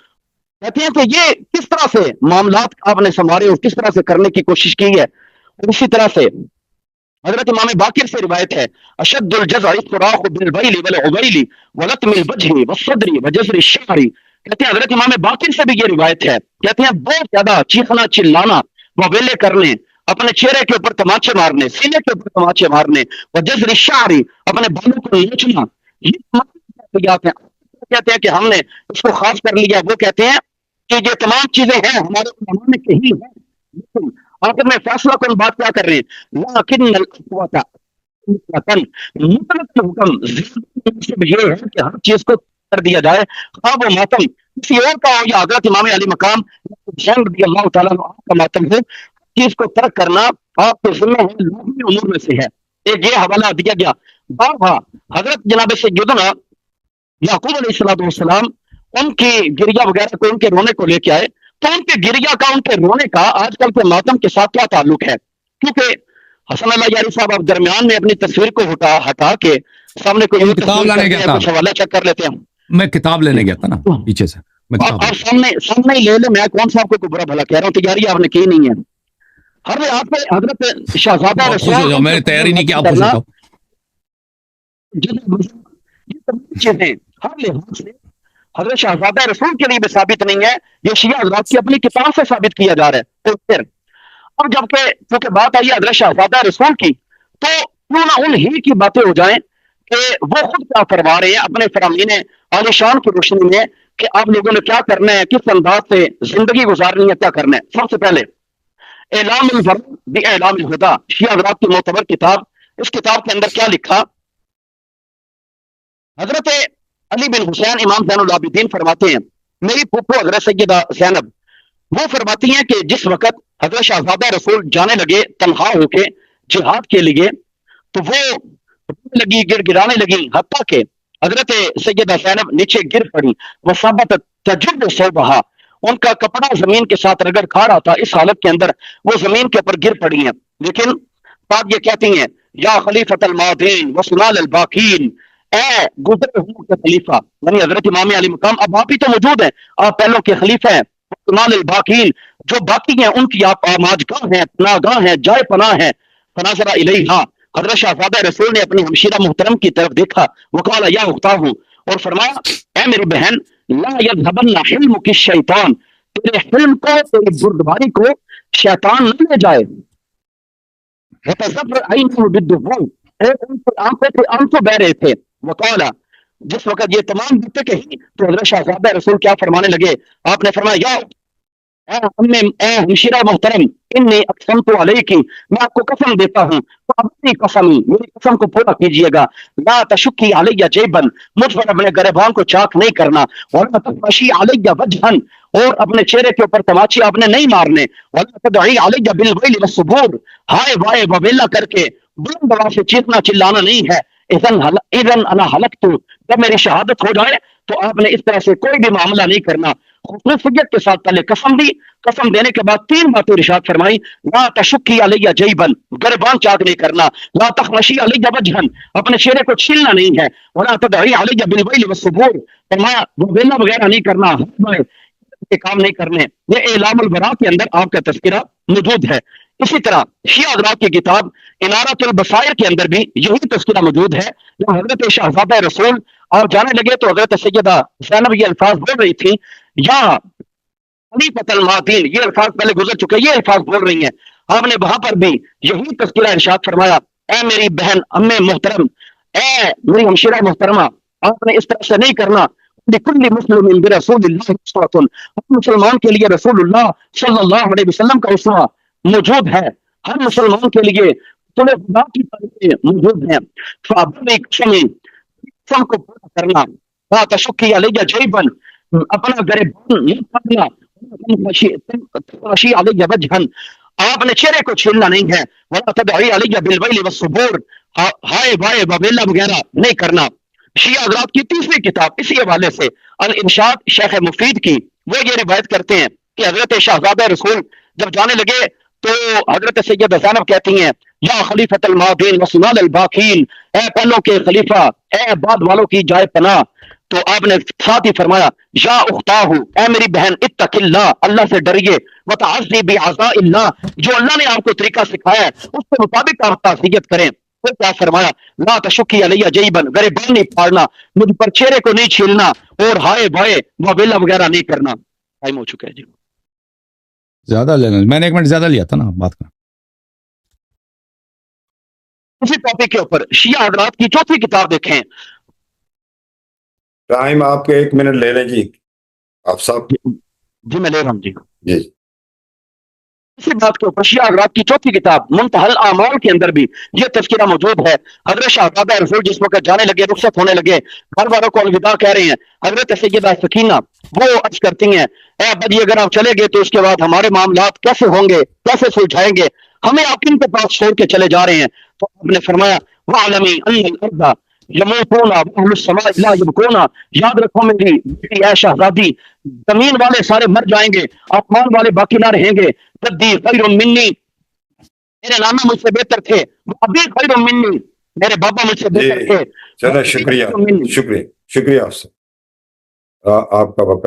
کہتے ہیں کہ یہ کس طرح سے معاملات آپ نے سنوارے اور کس طرح سے کرنے کی کوشش کی ہے. اور اسی طرح سے حضرت امام باقر سے روایت ہے اشد الجزع الصراخ بالویل والعویل ولطم الوجہ والصدر وجزر الشعر. کہتے ہیں حضرت امام باقر سے بھی یہ روایت ہے، کہتے ہیں بہت زیادہ چیخنا چلانا، وویلے کرنے، اپنے چہرے کے اوپر تماچے مارنے، سینے کے اوپر تماچے مارنے، وجزر الشعر، اپنے بالوں کو نوچنا، یہ کہتے ہیں کہ ہم نے اس کو خاص کر لیا. وہ کہتے ہیں کہ یہ تمام چیزیں ہیں ہمارے علماء نے کہی ہیں، لیکن آخر میں فیصلہ کن بات کیا کر رہے ہیں، لیکن الاقوات مطلق حکم یہ ہے کہ ہر چیز کو کر دیا جائے، خواب و ماتم کسی اور کا ہو یا حضرت امام علی مقام حسین رضی اللہ تعالیٰ عنہ کا ماتم ہو، چیز کو ترک کرنا آپ کے ذمہ ہے، لازمی امور میں سے ہے. ایک یہ حوالہ دیا گیا. بابا حضرت جناب سیدنا یعقوب علیہ السلام ان کی گریا وغیرہ کو، ان کے رونے کو لے کے آئے، تو ان کے گریا کا، ان کے رونے کا آج کل کے ماتم کے ساتھ کیا تعلق ہے؟ کیونکہ حسن اللہ یاری صاحب آپ درمیان میں اپنی تصویر کو ہٹا کے سامنے کوئی کتاب لانے گیا تھا، حوالہ چیک کر لیتے ہیں. میں کتاب لینے گیا تھا نا پیچھے سے، میں کیا آپ سامنے ہی لے لیں، میں کون سا آپ کو برا بھلا کہہ رہا ہوں، تیاری آپ نے کی نہیں ہے. ہر لحاظ پہ حضرت شہزادہ خوش ہو جاؤ، رسول میں نے تیاری نہیں کی، آپ خوش ہو جاؤ. چیزیں ہر لحاظ سے حضرت شہزادہ رسول کے لیے بھی ثابت نہیں ہے، یہ شیعہ حضرات کی اپنی کتاب سے ثابت کیا جا رہا ہے. تو پھر اب جبکہ چونکہ بات آئی حضرت شہزادہ رسول کی، تو کیوں نہ ان ہی کی باتیں ہو جائیں کہ وہ خود کیا فرما رہے ہیں اپنے فرامین عالی شان کی روشنی میں کہ آپ لوگوں نے کیا کرنا ہے، کس انداز سے زندگی گزارنی ہے، کیا کرنا ہے. سب سے پہلے اعلام الفرد باعلام الہدی، شیعہ حضرات کی معتبر کتاب، اس کتاب کے اندر کیا لکھا؟ حضرت علی بن حسین امام زین العابدین فرماتے ہیں، میری پھپھو حضرت سیدہ زینب وہ فرماتی ہیں کہ جس وقت حضرت شہزادہ رسول جانے لگے تنہا ہو کے جہاد کے لیے، تو وہ لگی گر گرانے لگی، حتیٰ کہ حضرت سیدہ زینب نیچے گر پڑی. وہ ثابت تجب صوبہا، ان کا کپڑا زمین کے ساتھ رگڑ کھا رہا تھا، اس حالت کے اندر وہ زمین کے اوپر گر پڑی ہیں. لیکن بات یہ کہتی ہیں، یا خلیفۃ المادین وسلال الباقین، اے گزرے ہوئے کے خلیفہ، یعنی حضرت امام علی مقام، اب آپ ہی تو موجود ہیں، آپ پہلوں کے خلیفہ ہیں. وسلال الباقین، جو باقی ہیں ان کی آپ آماجگاہ ہیں، پناہ گاہ ہیں، جائے پناہ ہیں. فنظر الیہا، حضرت شہزادہ رسول نے اپنی ہمشیرہ محترم کی طرف دیکھا، وقال یا اختاہ، اور فرمایا اے میری بہن، لا یذهبن حلمک الشیطان، تیرے حلم کو، تیری بردباری کو شیطان نہ لے جائے. وتزفر عینہ بالدخول، ان کی آنکھوں سے آنسو بہ رہے تھے. وقال، جس وقت یہ تمام باتیں کہی تو حضرت شہزادہ رسول کیا فرمانے لگے؟ آپ نے فرمایا یا اے ہمشیرہ محترم، انی اقسمت علیکی، میں آپ کو قسم دیتا ہوں، اپنی قسم، میری قسم کو پورا کیجئے گا. لا تشکی علی جیبا، مجھ پر اپنے گریبان کو چاک نہیں کرنا. ولا تفشی علی وجہا، اور اپنے چہرے کے اوپر تماچے آپ نے نہیں مارنے. ولا تدعی علی بالویل والثبور، ہائے وائے وویلا کر کے بلند آواز سے چیخنا چلانا نہیں ہے. اذن انا حلقت، جب میری شہادت ہو جائے تو آپ نے اس طرح سے کوئی بھی معاملہ نہیں کرنا. خصوصیت کے ساتھ پہلے قسم دی، قسم دینے کے بعد تین باتیں ارشاد فرمائی. لا تشکی علی جیبا، گریبان چاک نہیں کرنا. لا تخمشی علی وجہا، اپنے چہرے کو چھیلنا نہیں ہے. ولا تدعی علی بالویل والثبور، فرمایا وہ ویلا وغیرہ نہیں کرنا، کے کام نہیں کرنے. یہ اعلام البراء کے اندر آپ کا تذکرہ موجود ہے. اسی طرح شیعہ حضرات کی کتاب انارۃ البصائر کے اندر بھی یہی تذکرہ موجود ہے. جب حضرت شہزادہ رسول اور جانے لگے تو حضرت سیدہ زینب یہ الفاظ بول رہی تھی، یا خلیفۃ المادین، یہ الفاظ پہلے گزر چکے، یہ الفاظ بول رہی ہیں. آپ نے وہاں پر بھی یہی تذکرہ ارشاد فرمایا، اے میری بہن ام محترم، اے میری ہمشیرہ محترمہ، آپ نے اس طرح سے نہیں کرنا. لکل مسلم برسول اللہ اسوۃ، ہر مسلمان کے لیے رسول اللہ صلی اللہ علیہ وسلم کا اسوہ موجود ہے. ہر مسلمان کے لیے تمہیں خدا کی تعریفیں موجود ہیں. فابرک قسم کو پورا کرنا. لا تشکی علی جیبا، اپنا گریبان نہیں کرنا. تخمشی علی وجہا، آپ نے چہرے کو چھیلنا نہیں ہے. ولا تدعی علی بالویل والثبور، ہائے وائے وویلا وغیرہ نہیں کرنا. شیعہ حضرات کی تیسری کتاب اسی حوالے سے الارشاد شیخ مفید کی، وہ یہ روایت کرتے ہیں کہ حضرت شہزادہ رسول جب جانے لگے تو حضرت سیدہ زینب کہتی ہیں، یا خلیفۃ المادین وسلال الباقین، اے پہلوں کے خلیفہ، اے بعد والوں کی جائے پناہ. تو آپ نے ساتھ ہی فرمایا، یا اختاہ، اے میری بہن، اتق اللہ، اللہ سے ڈریے. وتعزی بعزاء اللہ، جو اللہ نے آپ کو طریقہ سکھایا ہے اس کے مطابق آپ تعزیت کریں. پھر کیا فرمایا، لا تشکی علی جیبا، گریبان نہیں پھاڑنا، مجھ پر چہرے کو نہیں چھیلنا، اور ہائے بھائے وویلا وغیرہ نہیں کرنا. ٹائم ہو چکا ہے جی. زیادہ لینا، میں نے 1 منٹ زیادہ لیا تھا نا بات کا. اسی ٹاپک کے اوپر شیعہ حضرات کی چوتھی کتاب دیکھیں. ٹائم آپ کے 1 منٹ لے لیں جی آپ صاحب. جی میں لے رہا ہوں جی. جی اسی بات کے اوپر شیعہ حضرات کی چوتھی کتاب منتہی الاعمال کے اندر بھی یہ تذکرہ موجود ہے. حضرت شہزادہ رسول جس وقت جانے لگے، رخصت ہونے لگے، گھر والوں کو الوداع کہہ رہے ہیں، حضرت سیدہ سکینہ وہ عرض کرتی ہیں، اے ابا جی اگر آپ چلے گئے تو اس کے بعد ہمارے معاملات کیسے ہوں گے، کیسے سلجھائیں گے، ہمیں آپ کن کے پاس چھوڑ کے چلے جا رہے ہیں. تو آپ نے فرمایا، وَعْلَمِي أَنَّ الْأَرْضَ یموتون وَأَهْلُ السَّمَاءِ لَا يَبْقُونَ، یاد رکھو میری بیٹی اے شہزادی، زمین والے سارے مر جائیں گے، آسمان والے باقی نہ رہیں گے. جدی خیر منی، میرے نانا مجھ سے بہتر تھے، ابھی خیر منی، میرے بابا مجھ سے بہتر تھے. چلو شکریہ شکریہ شکریہ آپ کا وقت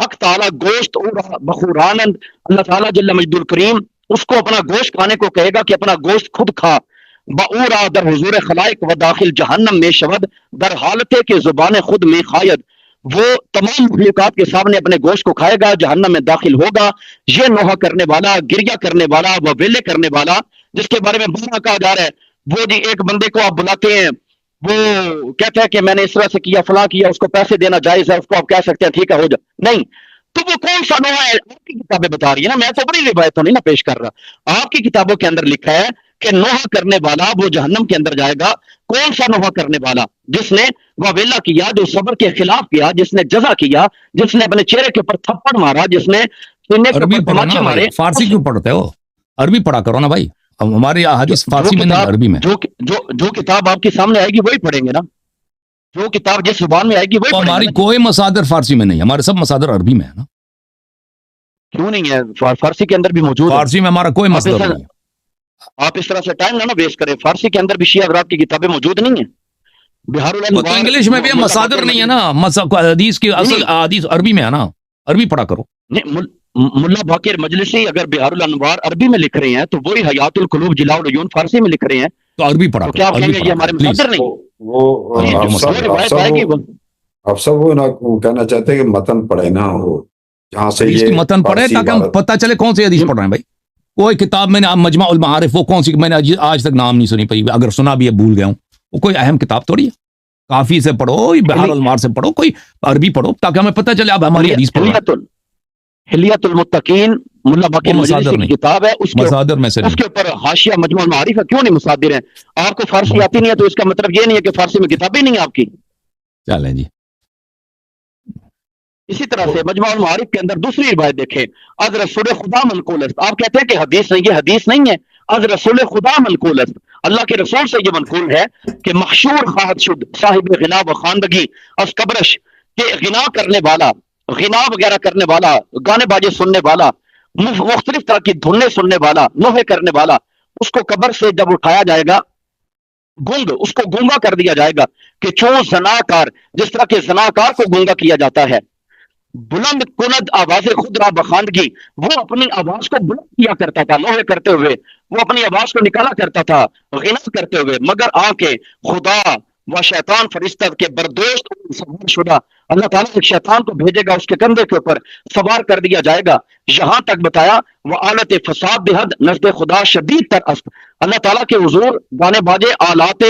حق تعالیٰ گوشت اور بخورانند، اللہ تعالیٰ جل مجد الکریم اس کو اپنا گوشت کھانے کو کہے گا کہ اپنا گوشت خود کھا، بعورا در حضور خلائق و داخل جہنم میں شود، در حالت کہ زبان خود میں خاید، وہ تمام مخلوقات کے سامنے اپنے گوشت کو کھائے گا، جہنم میں داخل ہوگا۔ یہ نوحہ کرنے والا، گریہ کرنے والا، وہ ویلے کرنے والا، جس کے بارے میں بہت کہا جا رہا ہے، وہ جی ایک بندے کو آپ بلاتے ہیں، وہ کہتا ہے کہ میں نے اس طرح سے کیا، فلاں کیا، اس کو پیسے دینا جائز ہے، اس کو آپ کہہ سکتے ہیں ٹھیک ہے ہو جا، نہیں، تو وہ کون سا نوحہ ہے؟ آپ کی کتابیں بتا رہی ہے نا، میں تو بڑی روایت تو نہیں نا پیش کر رہا، آپ کی کتابوں کے اندر لکھا ہے کہ نوحہ کرنے والا وہ جہنم کے اندر جائے گا۔ کون سا نوحہ کرنے والا؟ جس نے واویلا کیا، جو صبر کے خلاف کیا، جس نے جزا کیا، جس نے اپنے چہرے کے اوپر تھپڑ مارا، جس نے سینے کے عربی اوپر پڑھو تماچے نا مارے۔ بھائی، فارسی کیوں پڑھتے ہو؟ عربی پڑھا کرو نا بھائی، اب ہماری احادیث فارسی میں نہیں عربی میں۔ جو کتاب آپ کے سامنے آئے گی وہی پڑھیں گے نا، جو کتاب جس زبان میں آئے گی وہی تو پڑھیں ہماری گے۔ کوئی مصادر فارسی میں نہیں، ہمارے سب مصادر عربی میں ہے نا۔ کیوں نہیں ہے؟ فارسی کے اندر بھی موجود ہے۔ فارسی میں ہمارا کوئی مصدر نہیں ہے۔ آپ اس طرح سے ٹائم نہ ویسٹ کریں، فارسی کے اندر بھی شیعہ حضرات کی کتابیں موجود نہیں ہیں۔ بہار وہ تو انگلش میں بھی ہے، مصادر نہیں ہے نا، حدیث کی اصل حدیث عربی میں ہے نا، عربی پڑھا کرو۔ ملا باقر مجلسی اگر بہار الانوار عربی میں لکھ رہے ہیں تو وہی حیات القلوب جلاء العیون فارسی میں لکھ رہے ہیں، تو عربی پڑھا تو کرو، کیا آپ کہیں عربی گے یہ پڑھا ہمارے کرو پلیز۔ مصادر نہیں؟ وہ جی، جو آپ مصادر سب روایت آئے گی وہ آپ سب وہ نہ کہنا چاہتے ہیں کہ متن پڑھے نا، وہ جہاں سے حدیث کی یہ متن پڑھے فارسی تاکہ ہم عبارت پتہ چلے کون سی حدیث پڑھ رہے ہیں بھائی۔ کوئی کتاب میں نے مجمع المعارف، وہ کون سی میں نے آج تک نام نہیں سنی پئی، اگر سنا بھی ہے بھول گیا ہوں، وہ کوئی اہم کتاب تھوڑی ہے۔ کافی سے پڑھو، بہار المار سے پڑھو، کوئی عربی پڑھو تاکہ ہمیں پتہ چلے اب ہماری حدیث پڑھ رہے ہیں۔ حلیت المتقین ملا باقر وہ مصادر مجلسی کی نہیں، کتاب ہے، مصادر میں سے اس نہیں۔ کے اوپر حاشیہ مجموع المعارف ہے، کیوں نہیں مصادر ہیں؟ آپ کو فارسی آتی نہیں ہے تو اس کا مطلب یہ نہیں ہے کہ فارسی میں کتابیں نہیں ہیں آپ کی۔ چلیں جی، اسی طرح سے مجموع المعارف کے اندر دوسری روایت دیکھیں، از رسول خدا منقول است، آپ کہتے ہیں کہ حدیث نہیں، یہ حدیث نہیں ہے، از رسول خدا منقول است، اللہ کے رسول سے یہ منقول ہے کہ مخشور خواہد شد صاحب غنا و خواندگی از قبرش، کہ غنا کرنے والا، غنا وغیرہ کرنے والا، گانے باجے سننے والا، مختلف طرح کی دھنیں سننے والا، نوحے کرنے والا، اس کو قبر سے جب اٹھایا جائے گا، گونگ، اس کو گونگا کر دیا جائے گا کہ چون زناکار، جس طرح کے زناکار کو گونگا کیا جاتا ہے، بلند کند آواز خود را بخواندگی، وہ اپنی آواز کو بلند کیا کرتا تھا نوحے کرتے ہوئے، وہ اپنی آواز کو نکالا کرتا تھا غنا کرتے ہوئے، مگر آنکھیں خدا و شیطان فرشتہ کے بردوشت سوار شدہ، اللہ تعالیٰ ایک شیطان کو بھیجے گا، اس کے کندھے کے اوپر سوار کر دیا جائے گا، یہاں تک بتایا وہ آلت فساد بحد نزد خدا شدید تر است، اللہ تعالیٰ کے حضور گانے باجے، آلات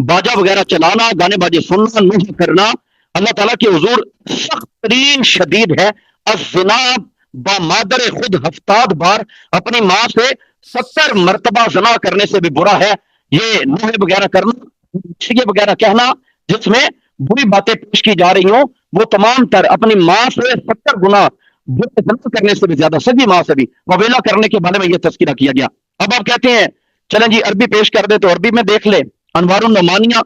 باجا وغیرہ چلانا، گانے باجے سننا، نوحہ کرنا، اللہ تعالیٰ کے حضور سخت ترین شدید ہے۔ الزنا با مادر خود 70 بار، اپنی ماں سے 70 مرتبہ زنا کرنے سے بھی برا ہے یہ نوحے وغیرہ کرنا، یہ وغیرہ کہنا جس میں بری باتیں پیش کی جا رہی ہوں، وہ تمام تر اپنی ماں سے 70 گنا برے زنا کرنے سے بھی زیادہ، سگی ماں سے بھی وویلا کرنے کے بارے میں یہ تذکرہ کیا گیا۔ اب آپ کہتے ہیں چلیں جی عربی پیش کر دے، تو عربی میں دیکھ لے، انوار النعمانیہ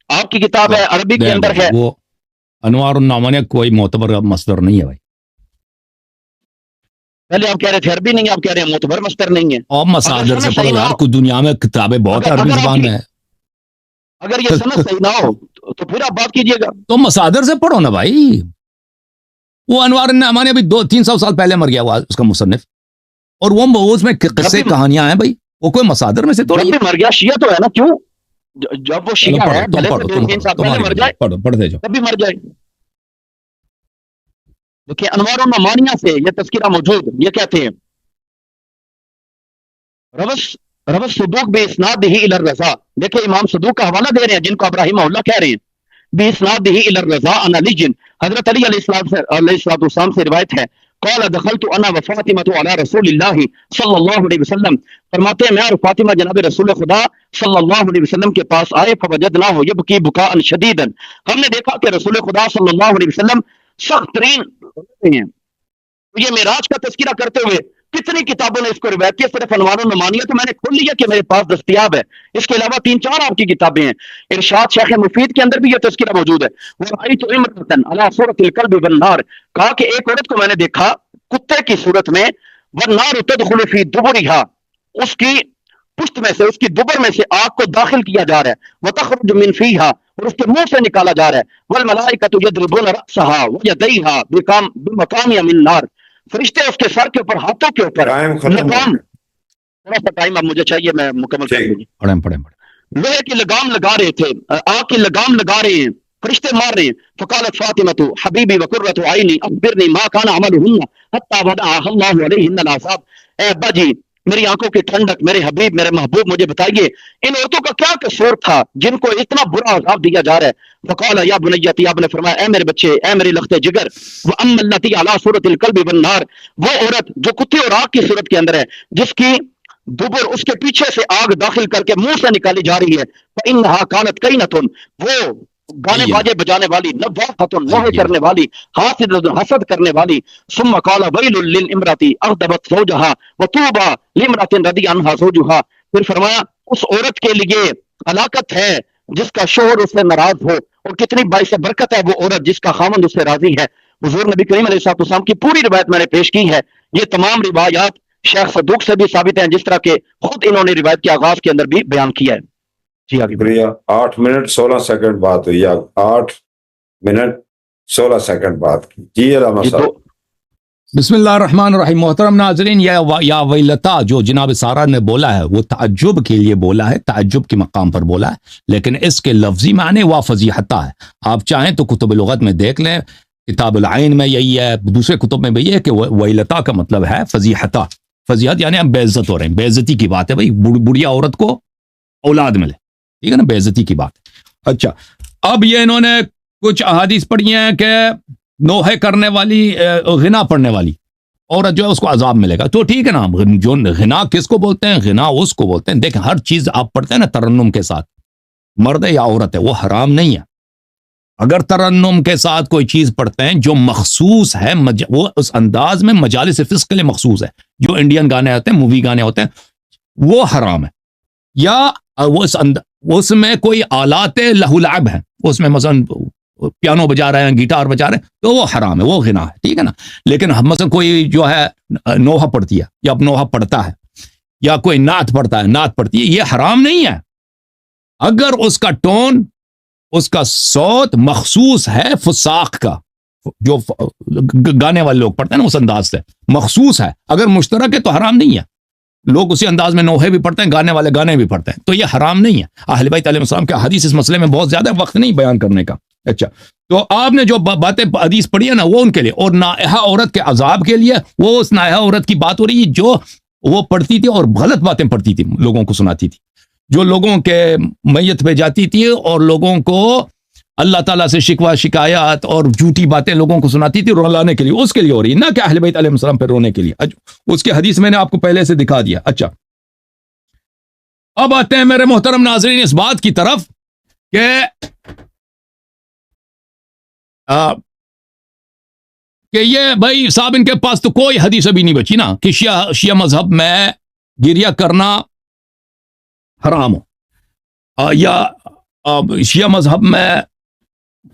آپ کی کتاب ہے، عربی کے اندر ہے۔ وہ انوار النعمانیہ کوئی معتبر مصدر نہیں ہے بھائی۔ پہلے آپ کہہ رہے تھے عربی نہیں، آپ کہہ رہے ہیں معتبر مصدر نہیں ہے۔ اور مصادر سے پڑھو یار، کچھ دنیا میں کتابیں بہت اگر- عربی اگر آپ زبان کی- میں ہے، اگر یہ سند صحیح نہ ہو تو پھر آپ بات کیجئے گا۔ تو مصادر سے پڑھو نا بھائی۔ وہ انوار النعمانیہ ابھی 200-300 سال پہلے مر گیا ہوا اس کا مصنف، اور وہ اس میں قصے کہانیاں ہیں بھائی، وہ کوئی مصادر میں سے جب تھوڑی بھی مر گیا شیعہ تو ہے نا، کیوں جب وہ شیعہ ہے تم بھلے سے پڑھو 2-3 سال پہلے مر جائے پڑھتے جاؤ۔ تب بھی مر جائے۔ دیکھیں انوار النعمانیہ سے یہ تذکرہ موجود، یہ کہتے ہیں روس صدوق بے اسناد ہی الی الرضا، دیکھیں امام صدوق کا حوالہ دے رہے ہیں جن کو ابراہیم اللہ کہہ رہے ہیں، بے اسناد ہی الی الرضا عن علی جن، حضرت علی علیہ السلام سے روایت ہے، قال دخلت انا وفاطمہ علی رسول اللہ صلی اللہ علیہ وسلم، فرماتے ہیں میں اور فاطمہ جناب رسول خدا صلی اللہ علیہ وسلم کے پاس آئے، فوجدناہ یبکی بکاء شدیدا، ہم نے دیکھا کہ رسول خدا صلی اللہ علیہ وسلم سخت ترین ہیں۔ یہ معراج کا تذکرہ کرتے ہوئے کتنی کتابوں نے اس کو روایت کیا، صرف انوار النعمانیہ تو میں نے کھول لیا کہ میرے پاس دستیاب ہے، اس کے علاوہ 3-4 آپ کی کتابیں ہیں۔ ارشاد شیخ مفید کے اندر بھی یہ تذکرہ موجود ہے، وَرَأَيْتُ امْرَأَةً عَلَى صُورَةِ الْكَلْبِ وَالنَّارِ، کہا کہ ایک عورت کو میں نے دیکھا کتے کی صورت میں، وَالنَّارُ تَدْخُلُ فِي دُبُرِهَا، اس کی پشت میں سے، اس کی دبر میں سے آگ کو داخل کیا جا رہا ہے، وَتَخْرُجُ مِنْ فِيهَا، اور اس کے منہ سے نکالا جا رہا ہے والملائکۃ یضربون رأسہا ویدیہا بمقام من نار، فرشتے اس کے سر کے اوپر، ہاتھوں کے اوپر ٹائم ختم ہو لگام، گیا. تھوڑا سا ٹائم اب مجھے چاہیے، میں مکمل کر ٹھیک. لوں گی، پڑھیں. لوہے کی لگام لگا رہے تھے، آگ کی لگام لگا رہے ہیں، فرشتے مار رہے ہیں. فقالت فاطمہ حبیبی وقرۃ عینی اخبرنی ما کان عملهن حتی وضعها اللہ علیہن العذاب. اے ابا جی، میری آنکھوں کی ٹھنڈک، میرے حبیب، میرے محبوب، مجھے بتائیے ان عورتوں کا کیا قصور تھا جن کو اتنا برا عذاب دیا جا رہا ہے. فقال یا بنیتی، آپ نے فرمایا اے میرے بچے، اے میرے لخت جگر، واما التی علی صورت القلب والنار، وہ عورت جو کتے اور آگ کی صورت کے اندر ہے، جس کی دبر اس کے پیچھے سے آگ داخل کر کے منہ سے نکالی جا رہی ہے، فإنها كانت قینۃ، وہ گانے باجے بجانے والی، نواحۃ، نوحے کرنے والی، حاسدۃ، حسد کرنے والی. ثم قال ویل للامرأة اغضبت زوجها وطوبى لامرأة رضي عنها زوجها. پھر فرمایا اس عورت کے لیے ہلاکت ہے جس کا شوہر اس سے ناراض ہو، اور کتنی باعث برکت ہے وہ عورت جس کا خاوند اس سے راضی ہے. حضور نبی کریم علیہ السلام کی پوری روایت میں نے پیش کی ہے. یہ تمام روایات شیخ صدوق سے بھی ثابت ہیں، جس طرح کے خود انہوں نے روایت کے آغاز کے اندر بھی بیان کیا ہے. جی آگے شکریہ. 8 منٹ 16 سیکنڈ بات ہوئی. 8 منٹ 16 سیکنڈ بات کی. جی علامہ یہ صاحب. دو بسم اللہ الرحمن الرحیم. محترم ناظرین، یا ویلتا جو جناب سارا نے بولا ہے وہ تعجب کے لیے بولا ہے، تعجب کے مقام پر بولا ہے، لیکن اس کے لفظی معنی وا فضیحتہ ہے. آپ چاہیں تو کتب لغت میں دیکھ لیں، کتاب العین میں یہی ہے، دوسرے کتب میں بھی یہ ہے کہ ویلتا کا مطلب ہے فضیحتہ. فضیحت یعنی ہم بے عزت ہو رہے ہیں، بے عزتی کی بات ہے بھائی، بڑھیا عورت کو اولاد ملے، ٹھیک ہے نا، بے عزتی کی بات. اچھا، اب یہ انہوں نے کچھ احادیث پڑھی ہیں کہ نوحے کرنے والی، غنا پڑھنے والی عورت جو ہے اس کو عذاب ملے گا. تو ٹھیک ہے نا، جو غنا کس کو بولتے ہیں؟ غنا اس کو بولتے ہیں. دیکھیں، ہر چیز آپ پڑھتے ہیں نا ترنم کے ساتھ، مرد ہے یا عورت ہے، وہ حرام نہیں ہے. اگر ترنم کے ساتھ کوئی چیز پڑھتے ہیں جو مخصوص ہے، وہ اس انداز میں مجالس فسق کے لیے مخصوص ہے، جو انڈین گانے ہوتے ہیں، مووی گانے ہوتے ہیں، وہ حرام ہے. یا اس میں کوئی آلات لہو لعب ہیں، اس میں مثلا پیانو بجا رہے ہیں، گٹار بجا رہے ہیں، تو وہ حرام ہے، وہ غنا ہے، ٹھیک ہے نا. لیکن مثلا کوئی جو ہے نوحہ پڑھتی ہے یا نوحہ پڑھتا ہے، یا کوئی نعت پڑھتا ہے، نعت پڑھتی ہے، یہ حرام نہیں ہے اگر اس کا ٹون، اس کا صوت مخصوص ہے فساق کا، جو گانے والے لوگ پڑھتے ہیں نا اس انداز سے مخصوص ہے. اگر مشترک ہے تو حرام نہیں ہے. لوگ اسی انداز میں نوحے بھی پڑھتے ہیں، گانے والے گانے بھی پڑھتے ہیں، تو یہ حرام نہیں ہے. اہل بیت علیہ السلام کے حدیث اس مسئلے میں بہت زیادہ وقت نہیں بیان کرنے کا. اچھا، تو آپ نے جو باتیں حدیث پڑھی ہے نا، وہ ان کے لیے، اور نائحہ عورت کے عذاب کے لیے، وہ اس نائحہ عورت کی بات ہو رہی ہے جو وہ پڑھتی تھی اور غلط باتیں پڑھتی تھی، لوگوں کو سناتی تھی، جو لوگوں کے میت پہ جاتی تھی اور لوگوں کو اللہ تعالیٰ سے شکوہ شکایات اور جھوٹی باتیں لوگوں کو سناتی تھی رلانے کے لیے، اس کے لیے ہو رہی ہے، نہ کہ اہل بیت علیہ السلام پہ رونے کے لیے. اس کی حدیث میں نے آپ کو پہلے سے دکھا دیا. اچھا، اب آتے ہیں میرے محترم ناظرین اس بات کی طرف کہ یہ بھائی صاحب ان کے پاس تو کوئی حدیث ابھی نہیں بچی نا کہ شیعہ مذہب میں گریہ کرنا حرام ہو، یا شیعہ مذہب میں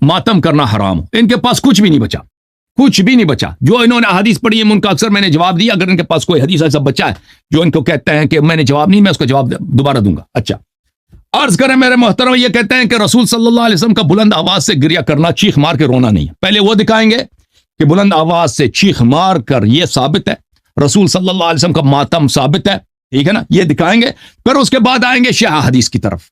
ماتم کرنا حرام ہو. ان کے پاس کچھ بھی نہیں بچا، کچھ بھی نہیں بچا. جو انہوں نے حدیث پڑھی ہے ان کا اکثر میں نے جواب دیا. اگر ان کے پاس کوئی حدیث ایسا بچا ہے جو ان کو کہتے ہیں کہ میں نے جواب نہیں، میں اس کا جواب دوبارہ دوں گا. اچھا، عرض کریں میرے محترم، یہ کہتے ہیں کہ رسول صلی اللہ علیہ وسلم کا بلند آواز سے گریہ کرنا، چیخ مار کے رونا نہیں ہے. پہلے وہ دکھائیں گے کہ بلند آواز سے چیخ مار کر یہ ثابت ہے، رسول صلی اللہ علیہ وسلم کا ماتم ثابت ہے، ٹھیک ہے نا، یہ دکھائیں گے. پھر اس کے بعد آئیں گے شیعہ حدیث کی طرف.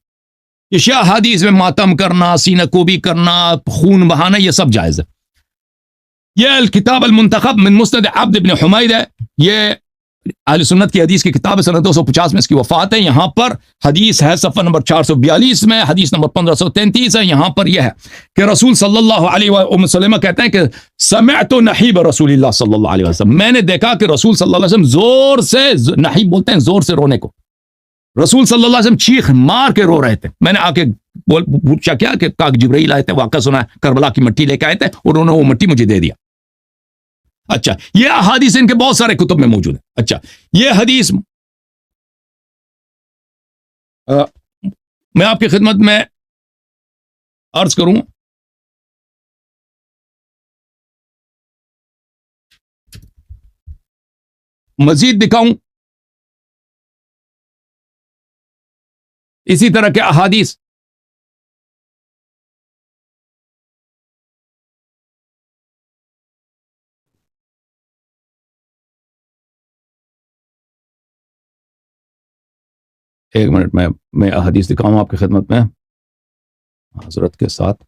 یہ شیعہ حدیث میں ماتم کرنا، سینہ کوبی کرنا، خون بہانا، یہ سب جائز ہے. یہ الکتاب المنتخب من مسند عبد بن حمید ہے، یہ اہل سنت کی حدیث کی کتاب ہے، سنہ 250 میں اس کی وفات ہے. یہاں پر حدیث ہے صفحہ نمبر 442 میں، حدیث نمبر 1533 ہے. یہاں پر یہ ہے کہ رسول صلی اللہ علیہ وسلم کہتے ہیں کہ سمعت نحیب رسول اللہ صلی اللہ علیہ وسلم، میں نے دیکھا کہ رسول صلی اللہ علیہ وسلم زور سے، نحیب بولتے ہیں زور سے رونے کو، رسول صلی اللہ علیہ وسلم چیخ مار کے رو رہے تھے. میں نے آ کے پوچھا کیا کہ کاک جبرائیل آئے تھے، واقعہ سنا ہے، کربلا کی مٹی لے کے آئے تھے اور انہوں نے وہ مٹی مجھے دے دیا. اچھا، یہ احادیث ان کے بہت سارے کتب میں موجود ہے. اچھا، یہ حدیث میں آپ کی خدمت میں عرض کروں، مزید دکھاؤں اسی طرح کے احادیث. ایک منٹ میں حدیث دکھاؤں آپ کی خدمت میں حضرت کے ساتھ.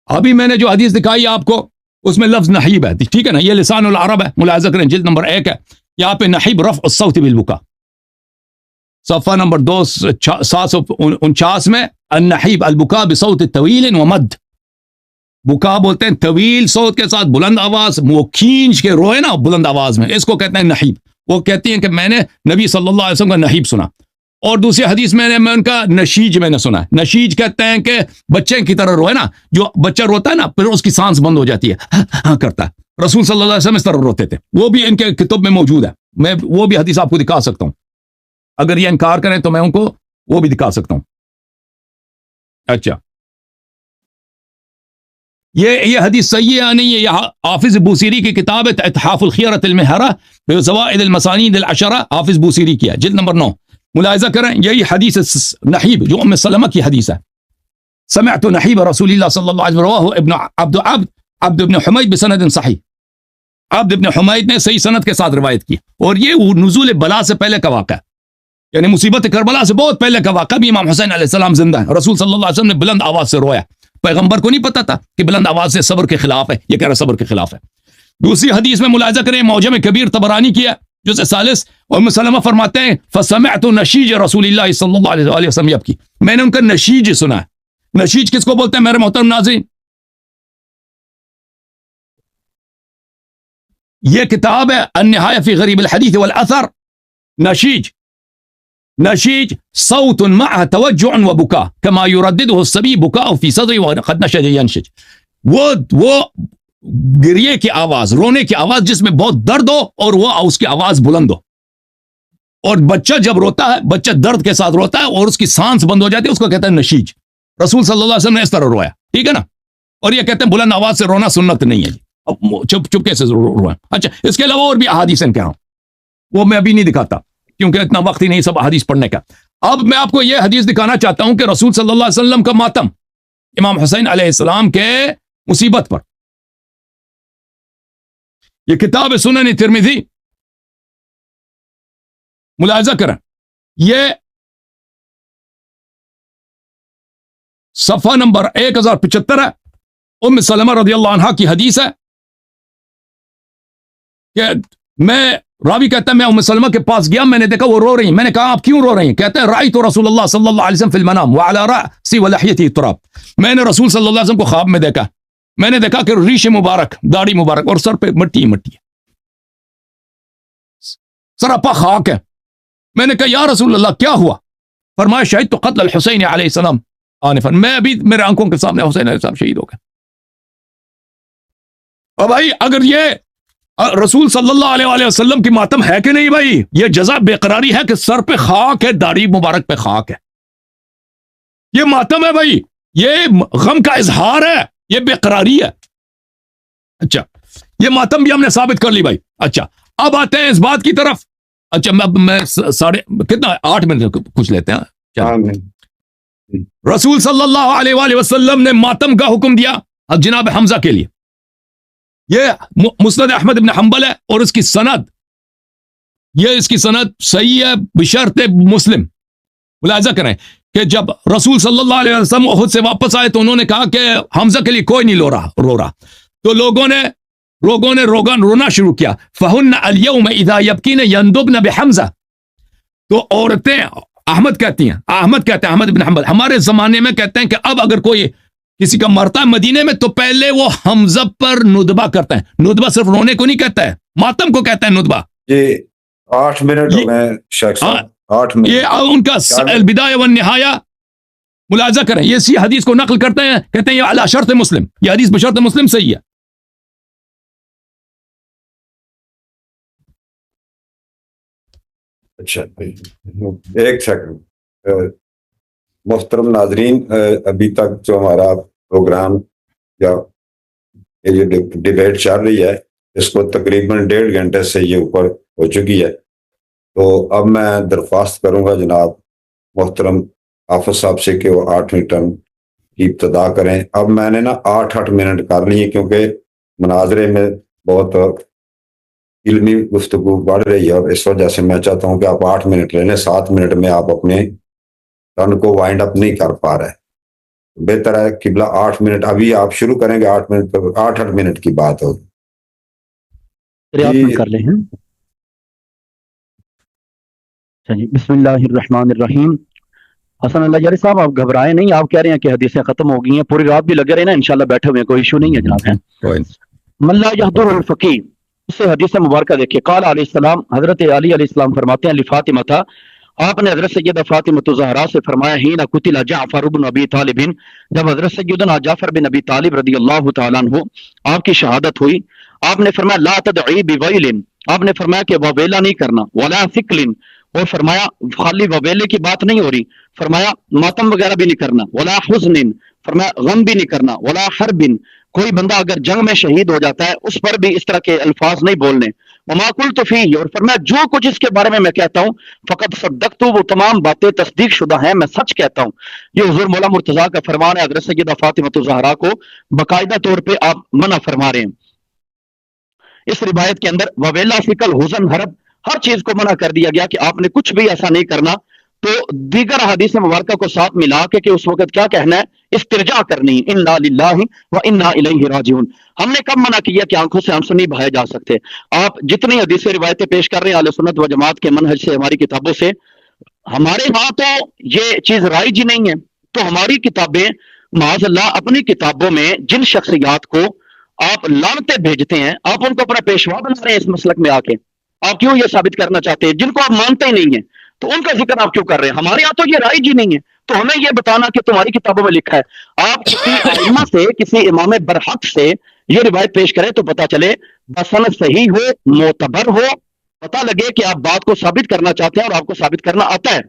ابھی میں نے جو حدیث دکھائی آپ کو اس میں لفظ نحیب ہے, ٹھیک ہے نا, یہ لسان العرب ہے, ملاحظہ کریں جلد نمبر 1 ہے, یہاں پہ نحیب رفع الصوت بالبکا, صفحہ نمبر 749 میں النحیب البکا بصوت طویل ومد. بکا بولتے ہیں طویل صوت کے ساتھ بلند آواز, وہ کھینچ کے روئے نا بلند آواز میں, اس کو کہتے ہیں نحیب. وہ کہتی ہیں کہ میں نے نبی صلی اللہ علیہ وسلم کا نحیب سنا. اور دوسری حدیث میں ان کا نشیج میں نے سنا. نشیج کہتے ہیں کہ بچے کی طرح روئے نا, جو بچہ روتا ہے نا پھر اس کی سانس بند ہو جاتی ہے, ہاں کرتا ہے. رسول صلی اللہ علیہ وسلم اس طرح روتے تھے, وہ بھی ان کے کتب میں موجود ہے. میں وہ بھی حدیث آپ کو دکھا سکتا ہوں, اگر یہ انکار کریں تو میں ان کو وہ بھی دکھا سکتا ہوں. اچھا, یہ حدیث صحیح ہے نہیں ہے؟ یہ حافظ بوسیری کی کتاب ہے اتحاف الخیرۃ المہرہ بزوائد المسانید العشرہ, حافظ بوسیری کی ہے, جلد نمبر 9. ملاحظہ کریں یہی حدیث نحیب جو ام سلمہ کی حدیث ہے. سمعت نحیب رسول اللہ صلی اللہ علیہ وسلم رواہ ابن عبد بن حمید بسند صحیح. عبد بن حمید نے صحیح سند کے ساتھ روایت کی, اور یہ نزول بلا سے پہلے کا واقعہ ہے, یعنی مصیبت کربلا سے بہت پہلے کا واقعہ. بھی امام حسین علیہ السلام زندہ ہیں, رسول صلی اللہ علیہ وسلم نے بلند آواز سے رویا. پیغمبر کو نہیں پتا تھا کہ بلند آواز سے صبر کے خلاف ہے, یہ کہہ رہا صبر کے خلاف ہے. دوسری حدیث میں ملاحظہ کریں معجم کبیر طبرانی کیا جزء 40, اور ام سلمہ فرماتے ہیں فسمعت نشیج رسول اللہ صلی اللہ علیہ وسلم یبکی, میں نے ان کا نشیج سنا ہے. نشیج کس کو بولتے ہیں میرے محترم ناظرین؟ یہ کتاب ہے النہایہ فی غریب الحدیث والاثر. نشیج صوت مع توجع وبكاء كما يردده الصبي بكاء في صدري وقد نشج ينشج. وہ گریے کی آواز, رونے کی آواز جس میں بہت درد ہو اور وہ اس کی آواز بلند ہو. اور بچہ جب روتا ہے, بچہ درد کے ساتھ روتا ہے اور اس کی سانس بند ہو جاتی ہے, اس کو کہتے ہیں نشیج. رسول صلی اللہ علیہ وسلم نے اس طرح رویا, ٹھیک ہے نا. اور یہ کہتے ہیں بلند آواز سے رونا سنت نہیں ہے جی, چپکے سے رونا. اچھا, اس کے علاوہ اور بھی احادیث ہیں کیا, وہ میں ابھی نہیں دکھاتا کیونکہ اتنا وقت ہی نہیں سب حدیث پڑھنے کا. اب میں آپ کو یہ حدیث دکھانا چاہتا ہوں کہ رسول صلی اللہ علیہ وسلم کا ماتم امام حسین علیہ السلام کے مصیبت پر. یہ کتاب سنن ترمذی, ملاحظہ کریں یہ صفحہ نمبر 1075 ہے. ام سلمہ رضی اللہ عنہا کی حدیث ہے کہ راوی کہتا ہے میں ام سلمہ کے پاس گیا, میں نے دیکھا وہ رو رہی ہیں. میں نے کہا آپ کیوں رو رہی ہیں؟ کہتے ہیں رأیت رسول اللہ صلی اللہ علیہ وسلم فی المنام وعلی رأسی ولحیتی تراب. میں نے رسول صلی اللہ علیہ وسلم کو خواب میں دیکھا, میں نے دیکھا کہ ریش مبارک, داڑھی مبارک اور سر پہ مٹی مٹی ہے, سراپا خاک ہے. میں نے کہا یا رسول اللہ کیا ہوا؟ فرمایا شہید تو قتل الحسین علیہ السلام آنفا, میں ابھی میرے آنکھوں کے سامنے حسین علیہ السلام شہید ہو گئے. اور بھائی اگر یہ رسول صلی اللہ علیہ وسلم کی ماتم ہے کہ نہیں بھائی, یہ جزا بے قراری ہے کہ سر پہ خاک ہے, داڑھی مبارک پہ خاک ہے. یہ ماتم ہے بھائی, یہ غم کا اظہار ہے, یہ بے قراری ہے. اچھا, یہ ماتم بھی ہم نے ثابت کر لی بھائی. اچھا, اب آتے ہیں اس بات کی طرف. اچھا میں کتنا 8 منٹ کچھ لیتے ہیں. رسول صلی اللہ علیہ وسلم نے ماتم کا حکم دیا اب جناب حمزہ کے لیے. یہ مسند احمد بن حنبل ہے اور اس کی سند صحیح ہے بشرط مسلم. ملاحظہ کریں کہ جب رسول صلی اللہ علیہ وسلم احد سے واپس آئے تو انہوں نے کہا کہ حمزہ کے لیے کوئی نہیں رو رہا. تو لوگوں نے رونا شروع کیا. فہن الیوم اذا یبکین یندبن بحمزہ. تو عورتیں احمد کہتے ہیں احمد بن حنبل ہمارے زمانے میں کہتے ہیں کہ اب اگر کوئی کسی کا مرتا ہے مدینے میں تو پہلے وہ حمزہ پر ندبہ کرتا ہے. ندبہ صرف رونے کو نہیں کہتا ہے, ماتم کو کہتا ہے ندبہ. یہ 8 منٹ ہو گئے شیخ صاحب, 8 منٹ. یہ ان کا البدایہ والنہایہ. ملاحظہ کریں یہ اسی حدیث کو نقل کرتے ہیں, کہتے ہیں یہ علی شرط مسلم, یہ حدیث بشرط مسلم صحیح ہے. اچھا ایک سیکنڈ. محترم ناظرین, ابھی تک جو ہمارا پروگرام یا یہ ڈیبیٹ چل رہی ہے اس کو تقریباً 1.5 گھنٹے سے یہ اوپر ہو چکی ہے. تو اب میں درخواست کروں گا جناب محترم حافظ صاحب سے کہ وہ 8 منٹ کی ابتدا کریں. اب میں نے نا 8 منٹ کر لی کیونکہ مناظرے میں بہت علمی گفتگو بڑھ رہی ہے، اور اس وجہ سے میں چاہتا ہوں کہ آپ 8 منٹ لے لیں، 7 منٹ میں آپ اپنے ٹرن کو وائنڈ اپ نہیں کر پا رہے، بہتر ہے قبلہ 8 منٹ ابھی آپ شروع کریں گے، 8 منٹ 8 منٹ کی بات ہوگی. 8 منٹ کر لیں. جی بسم اللہ الرحمن الرحیم. حسن اللہ جاری صاحب آپ گھبرائیں نہیں، آپ کہہ رہے ہیں کہ حدیثیں ختم ہو گئی ہیں، پوری رات بھی لگے رہے نا، انشاءاللہ بیٹھے ہوئے ہیں، کوئی ایشو نہیں ہے جناب. من لا یحضر الفقی، اس سے حدیث مبارکہ دیکھیے. قال علیہ السلام، حضرت علی علیہ السلام فرماتے ہیں لفاطمہ تھا، آپ نے حضرت سیدہ فاطمہ زہرا سے فرمایا حین قتل جعفر بن ابی طالب، جب حضرت سیدنا جعفر بن ابی طالب رضی اللہ تعالیٰ عنہ آپ کی شہادت ہوئی، آپ نے فرمایا لا تدعی بویل، آپ نے فرمایا کہ وبیلہ نہیں کرنا، ولا ثقل، اور فرمایا خالی وبیلے کی بات نہیں ہو رہی، فرمایا ماتم وغیرہ بھی نہیں کرنا، ولا حزن، فرمایا غم بھی نہیں کرنا، ولا حرب، کوئی بندہ اگر جنگ میں شہید ہو جاتا ہے اس پر بھی اس طرح کے الفاظ نہیں بولنے. وما قلت فیہ، اور فرمایا جو کچھ اس کے بارے میں کہتا ہوں فقط صدقت، وہ تمام باتیں تصدیق شدہ ہیں، میں سچ کہتا ہوں. یہ حضور مولا مرتضیٰ کا فرمان ہے، حضرت سیدہ فاطمہ زہرا کو باقاعدہ طور پہ آپ منع فرما رہے ہیں. اس روایت کے اندر وویلا فکل حزن حرب، ہر چیز کو منع کر دیا گیا کہ آپ نے کچھ بھی ایسا نہیں کرنا. تو دیگر حدیث مبارکہ کو ساتھ ملا کے کہ اس وقت کیا کہنا ہے، استرجاع کرنی، انا للہ و انا الیہ راجعون. ہم نے کب منع کیا کہ آنکھوں سے آنسو نہیں بہائے جا سکتے. آپ جتنی حدیث روایتیں پیش کر رہے ہیں اہل سنت و جماعت کے منہج سے، ہماری کتابوں سے، ہمارے ہاں تو یہ چیز رائج ہی نہیں ہے. تو ہماری کتابیں معاذ اللہ اپنی کتابوں میں جن شخصیات کو آپ لعنتیں بھیجتے ہیں، آپ ان کو اپنا پیشوا بنا رہے ہیں اس مسلک میں آ کے. آپ کیوں یہ ثابت کرنا چاہتے ہیں جن کو آپ مانتے ہی نہیں ہیں، تو ان کا ذکر آپ کیوں کر رہے ہیں؟ ہمارے یہاں تو یہ رائج ہی نہیں ہے. تو ہمیں یہ بتانا کہ تمہاری کتابوں میں لکھا ہے. آپ کسی ائمہ سے، کسی امام برحق سے یہ روایت پیش کریں تو پتہ چلے بسند صحیح ہو، معتبر ہو، پتہ لگے کہ آپ بات کو ثابت کرنا چاہتے ہیں اور آپ کو ثابت کرنا آتا ہے.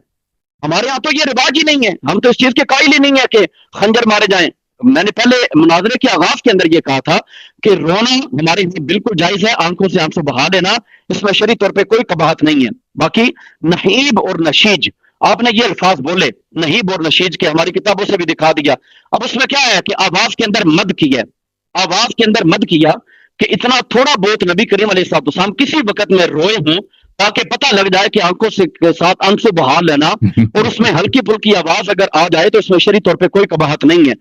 ہمارے ہاں تو یہ رواج ہی نہیں ہے، ہم تو اس چیز کے قائل ہی نہیں ہے کہ خنجر مارے جائیں. میں نے پہلے مناظرے کے آغاز کے اندر یہ کہا تھا کہ رونا ہمارے لیے بالکل جائز ہے، آنکھوں سے آنسو بہا دینا اس میں شرعی طور پہ کوئی قباحت نہیں ہے. باقی نحیب اور نشیج، آپ نے یہ الفاظ بولے نحیب اور نشیج کے، ہماری کتابوں سے بھی دکھا دیا. اب اس میں کیا ہے کہ آواز کے اندر مد کی ہے، آواز کے اندر مد کیا کہ اتنا تھوڑا بہت نبی کریم علیہ السلام کسی وقت میں روئے ہوں تاکہ پتہ لگ جائے کہ آنکھوں سے ساتھ آنسو بہا لینا، اور اس میں ہلکی پھلکی آواز اگر آ جائے تو اس میں شرعی طور پہ کوئی قباحت نہیں ہے.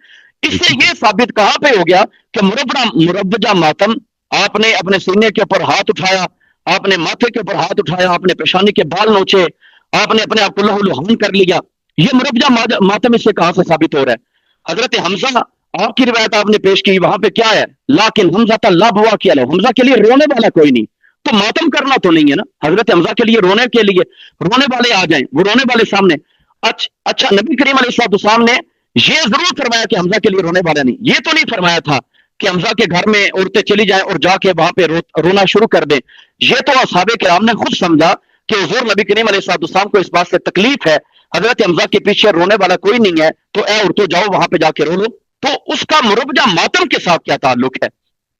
اس سے یہ ثابت کہاں پہ ہو گیا کہ مربجہ ماتم، آپ نے اپنے سینے کے اوپر ہاتھ اٹھایا، آپ نے ماتھے کے اوپر ہاتھ اٹھایا، آپ نے پیشانی کے بال نوچے، آپ نے اپنے آپ کو لہو لہان کر لیا. یہ مربجہ ماتم اس سے کہاں سے ثابت ہو رہا ہے؟ حضرت حمزہ آپ کی روایت آپ نے پیش کی، وہاں پہ کیا ہے؟ لیکن حمزہ لا بوا کیا لو، حمزہ کے لیے رونے والا کوئی نہیں، تو ماتم کرنا تو نہیں ہے نا. حضرت حمزہ کے لیے رونے والے آ جائیں، وہ رونے والے سامنے. اچھا نبی کریم علیہ السلام نے یہ ضرور فرمایا کہ حمزہ کے لیے رونے والا نہیں، یہ تو نہیں فرمایا تھا کہ حمزہ کے گھر میں عورتیں چلی جائیں اور جا کے وہاں پہ رونا شروع کر دیں. یہ تو اصحاب کرام نے خود سمجھا کہ حضور نبی کریم علیہ السلام کو اس بات سے تکلیف ہے، حضرت حمزہ کے پیچھے رونے والا کوئی نہیں ہے، تو اے عورتوں جاؤ وہاں پہ جا کے رو لو. تو اس کا مربجہ ماتم کے ساتھ کیا تعلق ہے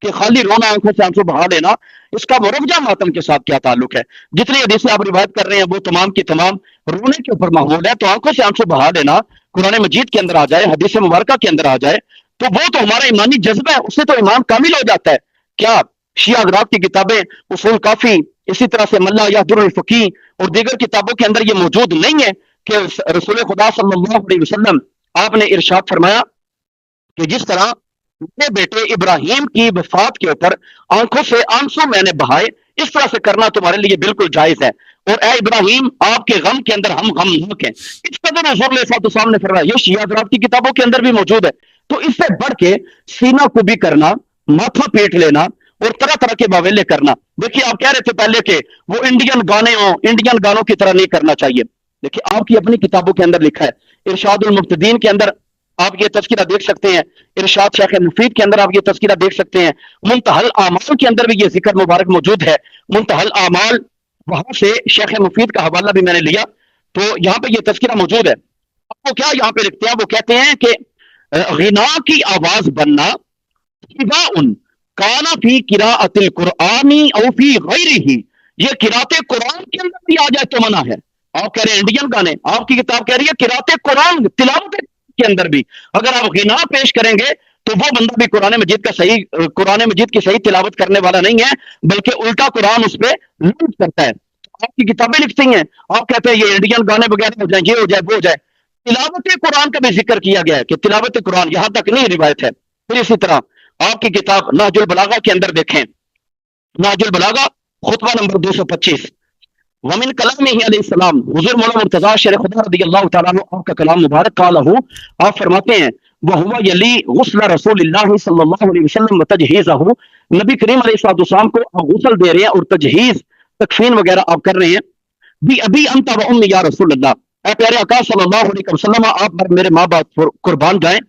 کہ خالی رونا، آنکھوں سے آنسو بہا لینا، اس کا مربجہ ماتم کے ساتھ کیا تعلق ہے؟ جتنی حدیثیں آپ روایت کر رہے ہیں وہ تمام کی تمام رونے کے اوپر محمول ہے. تو آنکھوں سے آنسو بہا لینا قرآن مجید کے اندر آ جائے، حدیث مبارکہ کے اندر آ جائے تو وہ تو ہمارا ایمانی جذبہ ہے، اس سے تو ایمان کامل ہو جاتا ہے. کیا شیعہ حضرات کی کتابیں اصول کافی، اسی طرح سے ملا یحضر الفقی اور دیگر کتابوں کے اندر یہ موجود نہیں ہے کہ رسول خدا صلی اللہ علیہ وسلم آپ نے ارشاد فرمایا کہ جس طرح میرے بیٹے ابراہیم کی وفات کے اوپر آنکھوں سے آنسو میں نے بہائے، اس طرح سے کرنا تمہارے لیے بالکل جائز ہے، اور اے ابراہیم آپ کے غم کے اندر ہم غمناک ہیں. اس قدر حضور علیہ السلام نے فرمایا، یہ شیعہ حضرات کی کتابوں کے اندر بھی موجود ہے. تو اس سے بڑھ کے سینہ کبھی کرنا، ماتھا پیٹ لینا اور طرح طرح کے باویلے کرنا. دیکھیے آپ کہہ رہے تھے پہلے کہ وہ انڈین گانے ہوں، انڈین گانوں کی طرح نہیں کرنا چاہیے. دیکھیے آپ کی اپنی کتابوں کے اندر لکھا ہے، ارشاد المقتدین کے اندر آپ یہ تذکرہ دیکھ سکتے ہیں، ارشاد شیخ مفید کے اندر آپ یہ تذکرہ دیکھ سکتے ہیں، منتہی الاعمال کے اندر بھی یہ ذکر مبارک موجود ہے. منتہی الاعمال، وہاں سے شیخ مفید کا حوالہ بھی میں نے لیا تو یہاں پہ یہ تذکرہ موجود ہے. آپ کو کیا یہاں پہ لکھتے ہیں؟ وہ کہتے ہیں کہ غنا کی آواز بننا کانا فی قراءۃ القرآن او فی غیرہ، یہ قراءت قرآن کے اندر بھی آ جائے تو منع ہے. آپ کہہ رہے ہیں انڈین گانے، آپ کی کتاب کہہ رہی ہے قراءت قرآن تلاوت کے اندر بھی اگر آپ غنا پیش کریں گے تو وہ بندہ بھی قرآن مجید کی صحیح تلاوت کرنے والا نہیں ہے، بلکہ الٹا قرآن اس پہ لوٹ کرتا ہے۔ آپ کی کتابیں لکھتی ہیں، آپ کہتے ہیں یہ انڈین گانے وغیرہ ہو جائیں، یہ ہو جائے وہ ہو جائے۔ تلاوت قرآن کا بھی ذکر کیا گیا ہے کہ تلاوت قرآن یہاں تک نہیں روایت ہے۔ پھر اسی طرح آپ کی کتاب نہج البلاغہ کے اندر دیکھیں، نہج البلاغہ خطبہ نمبر 225، ومن کلامہ علیہ السلام، حضور مولانا مرتضیٰ شیخ خدا رضی اللہ تعالیٰ عنہ آپ کا کلام مبارک قالہ، آپ فرماتے ہیں وَهُوَ یلی غسل رسول اللہ صلی اللہ علیہ وسلم وتجہیزہ، نبی کریم علیہ السلام کو آپ غسل دے رہے ہیں اور تجہیز تکفین وغیرہ آپ کر رہے ہیں۔ بھی ابھی انت و امی یا رسول اللہ، اے پیارے آقا صلی اللہ علیہ وسلم آپ پر میرے ماں باپ قربان جائیں۔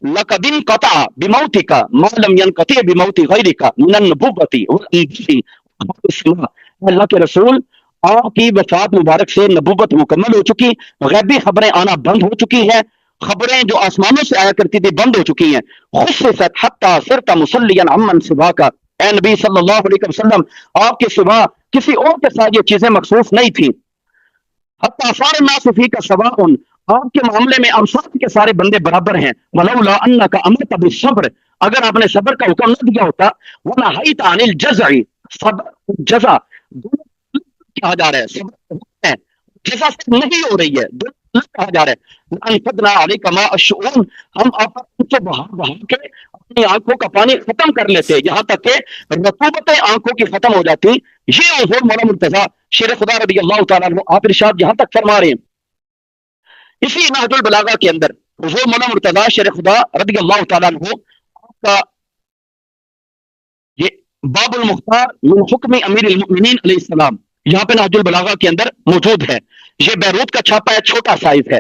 لقد انقطع بموتک ما لم ينقطع بموت غیرک من النبوۃ والانبیاء، اللہ کے رسول آپ کی وفات مبارک سے نبوت مکمل ہو چکی، غیبی خبریں آنا بند ہو چکی ہے، خبریں جو آسمانوں سے آیا کرتی تھی بند ہو چکی ہیں۔ خصصت حتی صرت مصلیا عمن سواک، اے نبی صلی اللہ علیہ وسلم آپ کے سوا کسی اور کے ساتھ یہ چیزیں مخصوص نہیں تھیں۔ حتی صار الناس فیک سواء، آپ کے معاملے میں اب سب کے سارے بندے برابر ہیں۔ ولولا انک امرت بالصبر، اگر آپ نے صبر کا حکم نہ دیا ہوتا، ونہیت عن الجزع، صبر جزع کہا جا رہا ہے، صبر ہے جزا سے نہیں ہو رہی ہے، کہا جا رہا ہے انفدنا علیک ما الشؤون، ہم آپ کو بہا بہا کے اپنی آنکھوں کا پانی ختم کر لیتے، یہاں تک کہ رطوبتیں آنکھوں کی ختم ہو جاتی۔ یہ حضور مولانا مرتضیٰ شیر خدا رضی اللہ تعالیٰ عنہ آپ ارشاد یہاں تک فرما رہے ہیں۔ اسی نہج البلاغہ کے اندر حضور مولانا مرتضیٰ شیر خدا رضی اللہ تعالیٰ عنہ آپ کا یہ باب المختار من حکم امیر المؤمنین علیہ السلام یہاں پہ نہج البلاغہ کے اندر موجود ہے۔ یہ بیروت کا چھاپا ہے، چھوٹا سائز ہے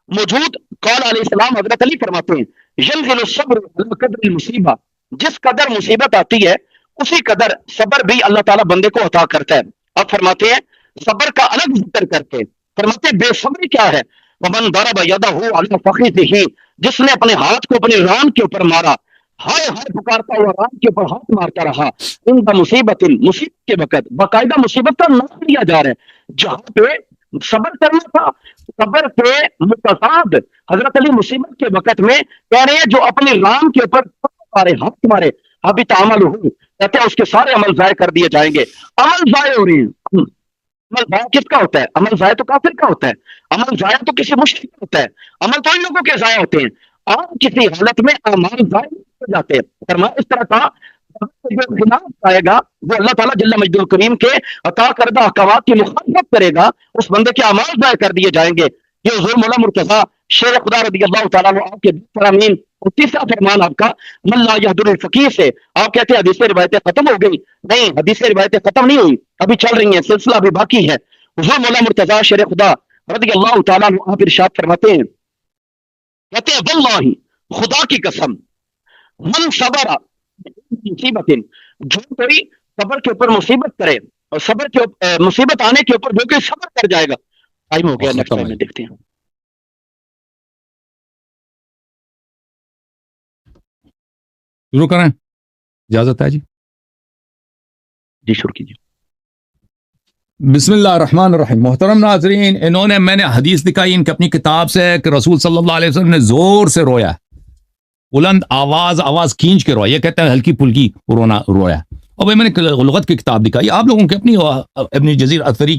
موجود۔ قال علیہ السلام، حضرت علی فرماتے ہیں ينزل الصبر على قدر المصیبہ، جس قدر مصیبت آتی ہے اسی قدر صبر بھی اللہ تعالیٰ بندے کو عطا کرتا ہے۔ اب فرماتے ہیں صبر کا الگ ذکر کر کے فرماتے ہیں بے صبری کیا ہے؟ ومن ضرب یدہ علی فخذہ، جس نے اپنے ہاتھ کو اپنی ران کے اوپر مارا، ہائے ہائے پکارتا ہوا ران کے اوپر ہاتھ مارتا رہا، عند مصیبت، مصیبت کے وقت، باقاعدہ مصیبت کا نام لیا جا رہا ہے جہاں پہ صبر کرنا تھا، صبر کے متضاد حضرت علی مصیبت کے وقت میں کہہ رہے ہیں جو اپنی ران کے اوپر مارے، ہاتھ مارے، ابھی تعامل ہو، کہتے ہیں اس کے سارے عمل ضائع کر دیے جائیں گے۔ عمل ضائع ہو رہے ہیں، عمل ضائع کس کا ہوتا ہے؟ عمل ضائع تو کافر کا ہوتا ہے، عمل ضائع تو کسی مشرک کا ہوتا ہے، عمل تو ان لوگوں کے ضائع ہوتے ہیں۔ آپ کسی حالت میں اعمال ضائع ہو جاتے ہیں، فرمایا اس طرح کا جو خلاف آئے گا وہ اللہ تعالیٰ جل مجد الکریم کے عطا کردہ احکامات کی مخالفت کرے گا، اس بندے کے اعمال ضائع کر دیے جائیں گے۔ یہ حضور مولانا مرتضیٰ شیر خدا رضی اللہ تعالیٰ عنہ آپ کے فرامین اور تیسرا فرمان آپ کا من لا یہدر الفقیر سے، آپ کہتے ہیں حدیث روایتیں ختم ہو گئی، نہیں، حدیث روایتیں ختم نہیں ہوئی، ابھی چل رہی ہیں، سلسلہ ابھی باقی ہے۔ حضور مولانا مرتضیٰ شیر خدا رضی اللہ تعالیٰ عنہ آپ ارشاد فرماتے ہیں، کہتے ہیں واللہ، خدا کی قسم، من صبر مصیبت، جو کوئی صبر کے اوپر مصیبت کرے اور صبر کے مصیبت آنے کے اوپر جو کوئی صبر کر جائے گا، ٹائم ہو گیا، نیکسٹ ٹائم میں دیکھتے ہیں۔ شروع کریں، اجازت ہے جی؟ جی شروع کیجیے۔ بسم اللہ الرحمن الرحیم۔ محترم ناظرین، انہوں نے، میں نے حدیث دکھائی ان کی اپنی کتاب سے کہ رسول صلی اللہ علیہ وسلم نے زور سے رویا، بلند آواز کھینچ کے رویا، یہ کہتے ہیں ہلکی پھلکی رویا۔ اور بھائی میں نے لغت کی کتاب دکھائی، آپ لوگوں کی اپنی ابن جزیر اثیری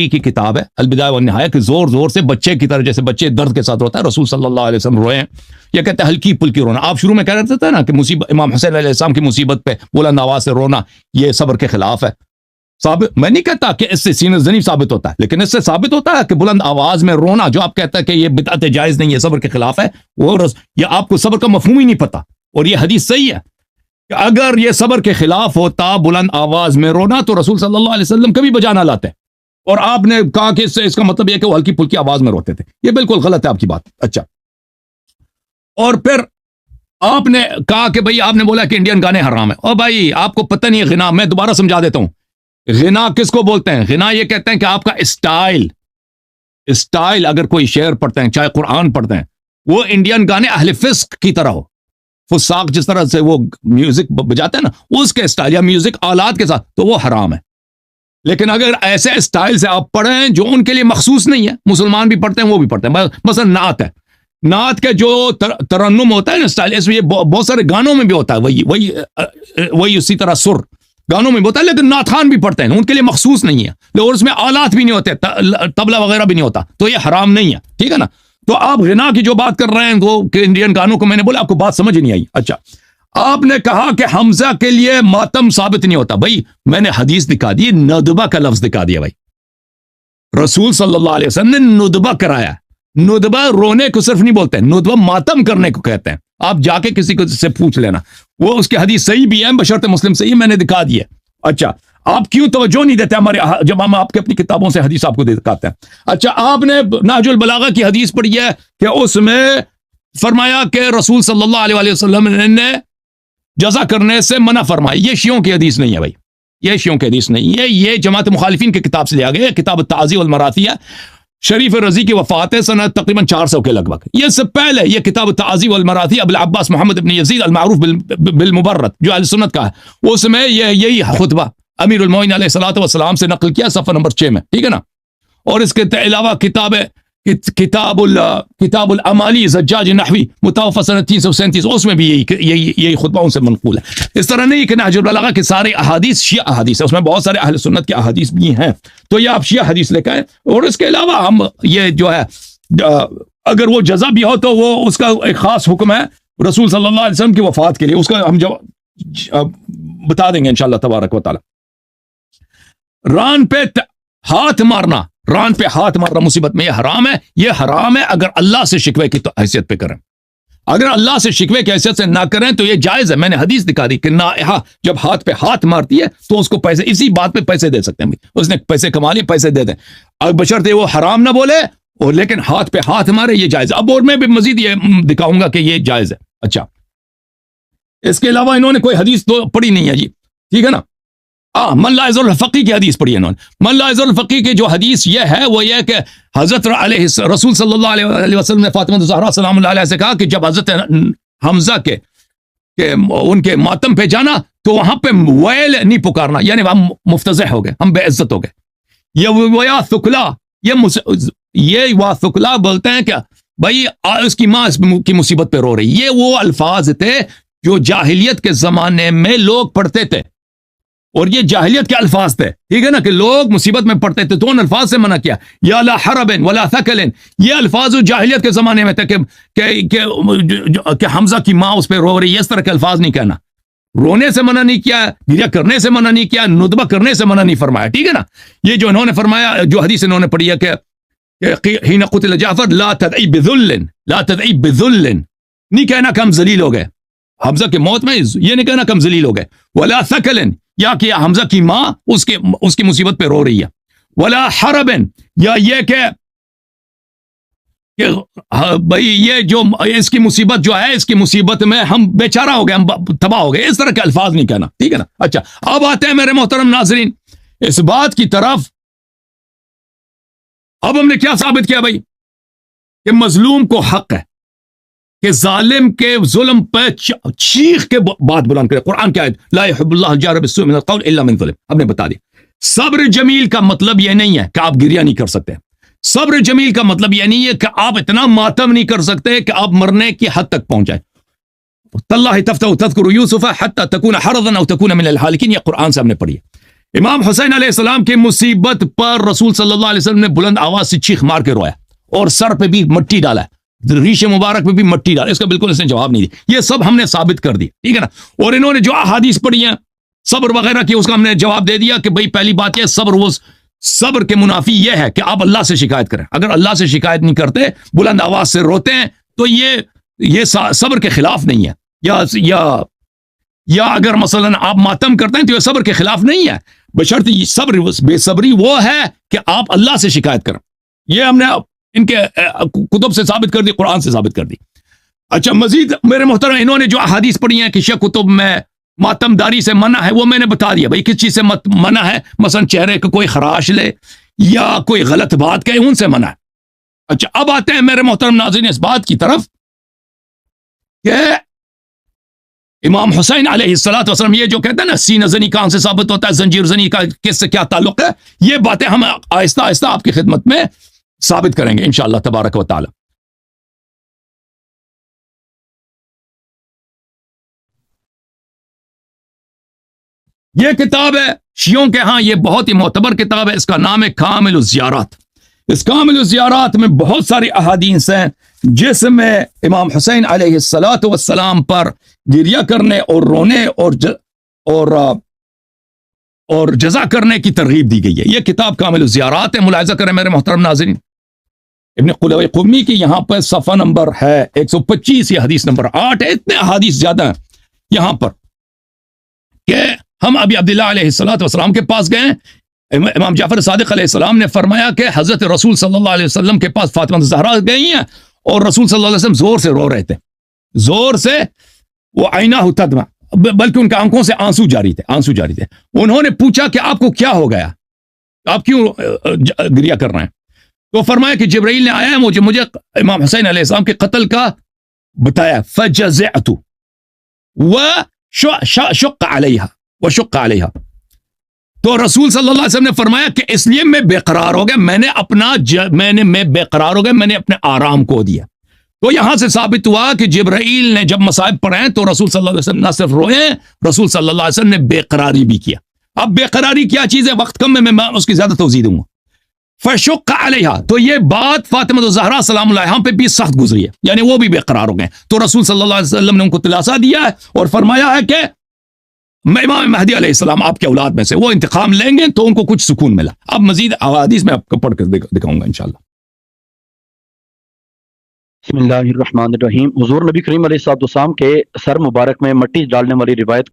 کی کتاب ہے البدایہ والنہایہ، کہ زور زور سے بچے کی طرح، جیسے بچے درد کے ساتھ روتا ہے، رسول صلی اللہ علیہ وسلم روئے ہیں، یہ کہتے ہیں ہلکی پھلکی رونا۔ آپ شروع میں کہہ رہے تھے نا کہ مصیبت، امام حسین علیہ السلام کی مصیبت پہ بلند آواز سے رونا یہ صبر کے خلاف ہے۔ میں نہیں کہتا کہ اس سے سینہ زنی ثابت ہوتا ہے، لیکن اس سے ثابت ہوتا ہے کہ بلند آواز میں رونا جو آپ کہتا ہے کہ یہ بدعت جائز نہیں ہے، صبر کے خلاف ہے، وہ یہ آپ کو صبر کا مفہوم ہی نہیں پتا۔ اور یہ حدیث صحیح ہے کہ اگر یہ صبر کے خلاف ہوتا بلند آواز میں رونا تو رسول صلی اللہ علیہ وسلم کبھی بجا نہ لاتے، اور آپ نے کہا کہ اس کا مطلب یہ کہ وہ ہلکی پھلکی آواز میں روتے تھے، یہ بالکل غلط ہے آپ کی بات۔ اچھا، اور پھر آپ نے کہا کہ بھئی آپ نے بولا کہ انڈین گانے حرام ہیں، اور بھائی آپ کو پتہ نہیں ہے غنا، میں دوبارہ سمجھا دیتا ہوں، غنا کس کو بولتے ہیں؟ غنا یہ کہتے ہیں کہ آپ کا اسٹائل اگر کوئی شعر پڑھتے ہیں، چاہے قرآن پڑھتے ہیں، وہ انڈین گانے اہل فسق کی طرح ہو، فساق جس طرح سے وہ میوزک بجاتے ہیں نا اس کے اسٹائل یا میوزک آلات کے ساتھ، تو وہ حرام ہے۔ لیکن اگر ایسے اسٹائل سے آپ پڑھیں جو ان کے لیے مخصوص نہیں ہے، مسلمان بھی پڑھتے ہیں وہ بھی پڑھتے ہیں، مثلا نعت ہے، نعت کا جو ترنم ہوتا ہے نا اسٹائل، اس میں یہ بہت سارے گانوں میں بھی ہوتا ہے، وہی اسی طرح سر گانوں میں بھی ہوتا ہے، لیکن نعتخوان بھی پڑھتے ہیں، ان کے لیے مخصوص نہیں ہے، اور اس میں آلات بھی نہیں ہوتے، طبلہ وغیرہ بھی نہیں ہوتا، تو یہ حرام نہیں ہے، ٹھیک ہے نا۔ تو آپ غنا کی جو بات کر رہے ہیں وہ کہ انڈین گانوں کو، میں نے بولا آپ کو بات سمجھ نہیں آئی۔ اچھا، آپ نے کہا کہ حمزہ کے لیے ماتم ثابت نہیں ہوتا، بھائی میں نے حدیث دکھا دی، ندبہ کا لفظ دکھا دیا، بھائی رسول صلی اللہ علیہ وسلم نے ندبہ کرایا۔ ندبہ رونے کو صرف نہیں بولتے، ندبہ ماتم کرنے کو کہتے ہیں، آپ جا کے کسی کو سے پوچھ لینا، وہ اس کی حدیث صحیح بھی ہے، بشرط مسلم صحیح، میں نے دکھا دی ہے۔ اچھا، آپ کیوں توجہ نہیں دیتے ہمارے جب ہم آپ کے اپنی کتابوں سے حدیث آپ کو دکھاتے ہیں؟ اچھا، آپ نے نہج البلاغہ کی حدیث پڑھی ہے کہ اس میں فرمایا کہ رسول صلی اللہ علیہ وسلم نے جزا کرنے سے منع فرمائی، یہ شیعوں کی حدیث نہیں ہے بھائی، یہ شیعوں کی حدیث نہیں ہے، یہ جماعت مخالفین کی کتاب سے لیا گیا، کتاب التعزیہ والمراثیہ، شریف رضی کی وفات ہے سنہ تقریباً 400 کے لگ بھگ، یہ سے پہلے یہ کتاب التعزیہ والمراثیہ ابو العباس محمد بن یزید المعروف بالمبرد جو اہل سنت کا ہے، اس میں یہی خطبہ امیر المومنین علیہ الصلوۃ والسلام سے نقل کیا صفحہ نمبر 6 میں، ٹھیک ہے نا۔ اور اس کے علاوہ کتاب الامالی زجاج نحوی متوفی سنہ 337، اس میں بھی یہی خطبہ ان سے منقول ہے۔ اس طرح نہیں کہ نہج البلاغہ کے سارے احادیث شیعہ احادیث ہے، اس میں بہت سارے اہل سنت کے احادیث بھی ہیں، تو یہ آپ شیعہ حدیث لے کے آئیں۔ اور اس کے علاوہ ہم یہ جو ہے اگر وہ جزا بھی ہو تو وہ اس کا ایک خاص حکم ہے رسول صلی اللہ علیہ وسلم کی وفات کے لیے، اس کا ہم بتا دیں گے انشاءاللہ تبارک و تعالی۔ ران پہ ہاتھ مارنا مصیبت میں یہ حرام ہے اگر اللہ سے شکوے کی حیثیت پہ کریں، اگر اللہ سے شکوے کی حیثیت سے نہ کریں تو یہ جائز ہے۔ میں نے حدیث دکھا دی کہ نائحہ جب ہاتھ پہ ہاتھ مارتی ہے تو اس کو پیسے، اسی بات پہ پیسے دے سکتے ہیں، اس نے پیسے کما لیے، پیسے دے دیں، بشرطے وہ حرام نہ بولے، اور لیکن ہاتھ پہ ہاتھ مارے یہ جائز ہے۔ اب اور میں بھی مزید یہ دکھاؤں گا کہ یہ جائز ہے۔ اچھا، اس کے علاوہ انہوں نے کوئی حدیث تو پڑھی نہیں ہے جی، ٹھیک ہے نا۔ من لا یزور الفقی کی حدیث پڑھی ہے انہوں نے، من لا یزور الفقی کی جو حدیث یہ ہے وہ یہ کہ حضرت رسول صلی اللہ علیہ وسلم نے فاطمہ الزہرا سلام اللہ علیہ سے کہا کہ جب حضرت حمزہ کے ان کے ماتم پہ جانا تو وہاں پہ ویل نہیں پکارنا، یعنی ہم مفتضح ہو گئے، ہم بے عزت ہو گئے۔ یہ ویا ثقلا، یہ وا ثقلا بولتے ہیں کہ بھائی اس کی ماں اس کی مصیبت پہ رو رہی، یہ وہ الفاظ تھے جو جاہلیت کے زمانے میں لوگ پڑھتے تھے، اور یہ جاہلیت کے الفاظ تھے، ٹھیک ہے نا، کہ لوگ مصیبت میں پڑھتے تھے تو ان الفاظ سے منع کیا، یا لا حرب ولا ثقل، یہ الفاظ جاہلیت کے زمانے میں تھے کہ حمزہ کی ماں اس پہ رو رہی ہے، اس طرح کے الفاظ نہیں کہنا، رونے سے منع نہیں کیا، گریہ کرنے سے منع نہیں کیا، ندبہ کرنے سے منع نہیں فرمایا، ٹھیک ہے نا۔ یہ جو انہوں نے فرمایا، جو حدیث انہوں نے پڑھی ہے کہ حین قتل جعفر لا تدعی بذل، نہیں کہنا کہ ہم ذلیل ہو گئے، حمزہ کی موت میں یہ نہیں کہنا کہ ہم ذلیل ہو گئے، ولا ثقل، یا کہ حمزہ کی ماں اس کی مصیبت پہ رو رہی ہے، ولا حرب، یا یہ کہ بھائی یہ جو اس کی مصیبت جو ہے، اس کی مصیبت میں ہم بیچارہ ہو گئے، ہم تباہ ہو گئے، اس طرح کے الفاظ نہیں کہنا، ٹھیک ہے نا۔ اچھا، اب آتے ہیں میرے محترم ناظرین اس بات کی طرف، اب ہم نے کیا ثابت کیا بھائی کہ مظلوم کو حق ہے کہ ظالم کے ظلم پہ چیخ کے بات بلند کرے، قرآن کی آیت لا يحب اللہ الجہر بالسوء من القول الا من ظلم، ہم نے بتا دیا۔ صبر جمیل کا مطلب یہ نہیں ہے کہ آپ گریہ نہیں کر سکتے، صبر جمیل کا مطلب یہ نہیں ہے کہ آپ اتنا ماتم نہیں کر سکتے کہ آپ مرنے کی حد تک پہنچ جائیں۔ تاللہ تفتح تذکر یوسف حتی تکون حرضا او تکون من الحالکین، یہ قرآن سے ہم نے پڑھی ہے۔ امام حسین علیہ السلام کی مصیبت پر رسول صلی اللہ علیہ وسلم نے بلند آواز سے چیخ مار کے رویا، اور سر پہ بھی مٹی ڈالا ہے، ریش مبارک پہ بھی مٹی ڈالا، اس کا بالکل اس نے جواب نہیں دیا، یہ سب ہم نے ثابت کر دی، ٹھیک ہے نا۔ اور انہوں نے جو احادیث پڑھی ہیں صبر وغیرہ کی، اس کا ہم نے جواب دے دیا کہ بھئی پہلی بات یہ صبر کے منافی یہ ہے کہ آپ اللہ سے شکایت کریں، اگر اللہ سے شکایت نہیں کرتے، بلند آواز سے روتے ہیں تو یہ صبر کے خلاف نہیں ہے، یا اگر مثلا آپ ماتم کرتے ہیں تو یہ صبر کے خلاف نہیں ہے، بشرط صبر بے صبری وہ ہے کہ آپ اللہ سے شکایت کریں، یہ ہم نے ان کے کتب سے ثابت کر دی، قرآن سے ثابت کر دی۔ اچھا، مزید میرے محترم انہوں نے جو احادیث پڑھی ہیں کہ شیعہ کتب میں ماتم داری سے منع ہے، وہ میں نے بتا دیا بھائی کس چیز سے منع ہے، مثلا چہرے کو کوئی خراش لے یا کوئی غلط بات کہے، ان سے منع ہے۔ اچھا، اب آتے ہیں میرے محترم ناظرین اس بات کی طرف کہ امام حسین علیہ الصلوۃ والسلام یہ جو کہتے ہیں نا سینہ زنی کہاں سے ثابت ہوتا ہے، زنجیر زنی کا کس سے کیا تعلق ہے، یہ باتیں ہم آہستہ آہستہ آپ کی خدمت میں ثابت کریں گے انشاءاللہ تبارک و تعالی۔ یہ کتاب ہے شیعوں کے ہاں یہ بہت ہی معتبر کتاب ہے، اس کا نام ہے کامل الزیارات۔ اس کامل الزیارات میں بہت ساری احادیث ہیں جس میں امام حسین علیہ الصلاۃ والسلام پر گریہ کرنے اور رونے اور جزا کرنے کی ترغیب دی گئی ہے۔ یہ کتاب کامل الزیارات ہے، ملاحظہ کریں میرے محترم ناظرین۔ ابن قلوی قمی کی یہاں پر صفحہ نمبر ہے 125، یہ حدیث نمبر 8 ہے۔ اتنے احادیث زیادہ ہیں یہاں پر کہ ہم ابی عبداللہ علیہ الصلاۃ والسلام کے پاس گئے، امام جعفر صادق علیہ السلام نے فرمایا کہ حضرت رسول صلی اللہ علیہ وسلم کے پاس فاطمہ الزہرا گئی ہیں اور رسول صلی اللہ علیہ وسلم زور سے رو رہے تھے، زور سے، وہ عینہ تدمع، بلکہ ان کے آنکھوں سے آنسو جاری تھے۔ انہوں نے پوچھا کہ آپ کو کیا ہو گیا، آپ کیوں گریہ کر رہے ہیں؟ تو فرمایا کہ جبرائیل نے آیا ہے مجھے امام حسین علیہ السلام کے قتل کا بتایا، فجزعت وشق علیہا، تو رسول صلی اللہ علیہ وسلم نے فرمایا کہ اس لیے میں بے قرار ہو گیا، میں بے قرار ہو گیا، میں نے اپنے آرام کو دیا۔ تو یہاں سے ثابت ہوا کہ جبرائیل نے جب مصائب پڑھے تو رسول صلی اللہ علیہ وسلم نہ صرف روئے، رسول صلی اللہ علیہ وسلم نے بے قراری بھی کیا۔ اب بے قراری کیا چیز ہے، وقت کم میں اس کی زیادہ توضیح دوں گا۔ فشق علیہا، تو یہ بات فاطمہ الزہرا سلام اللہ علیہا پہ بھی سخت گزری ہے، یعنی وہ بھی بے قرار ہو گئے، تو رسول صلی اللہ علیہ وسلم نے ان کو دلاسا دیا ہے اور فرمایا ہے کہ میں امام مہدی علیہ السلام آپ کے اولاد میں سے، وہ انتقام لیں گے تو ان کو کچھ سکون ملا۔ اب مزید احادیث میں آپ کو پڑھ کر دکھاؤں گا انشاءاللہ۔ بسم اللہ الرحمن الرحیم۔ حضور نبی کریم علیہ الصلوۃ والسلام کے سر مبارک میں مٹی ڈالنے والی روایت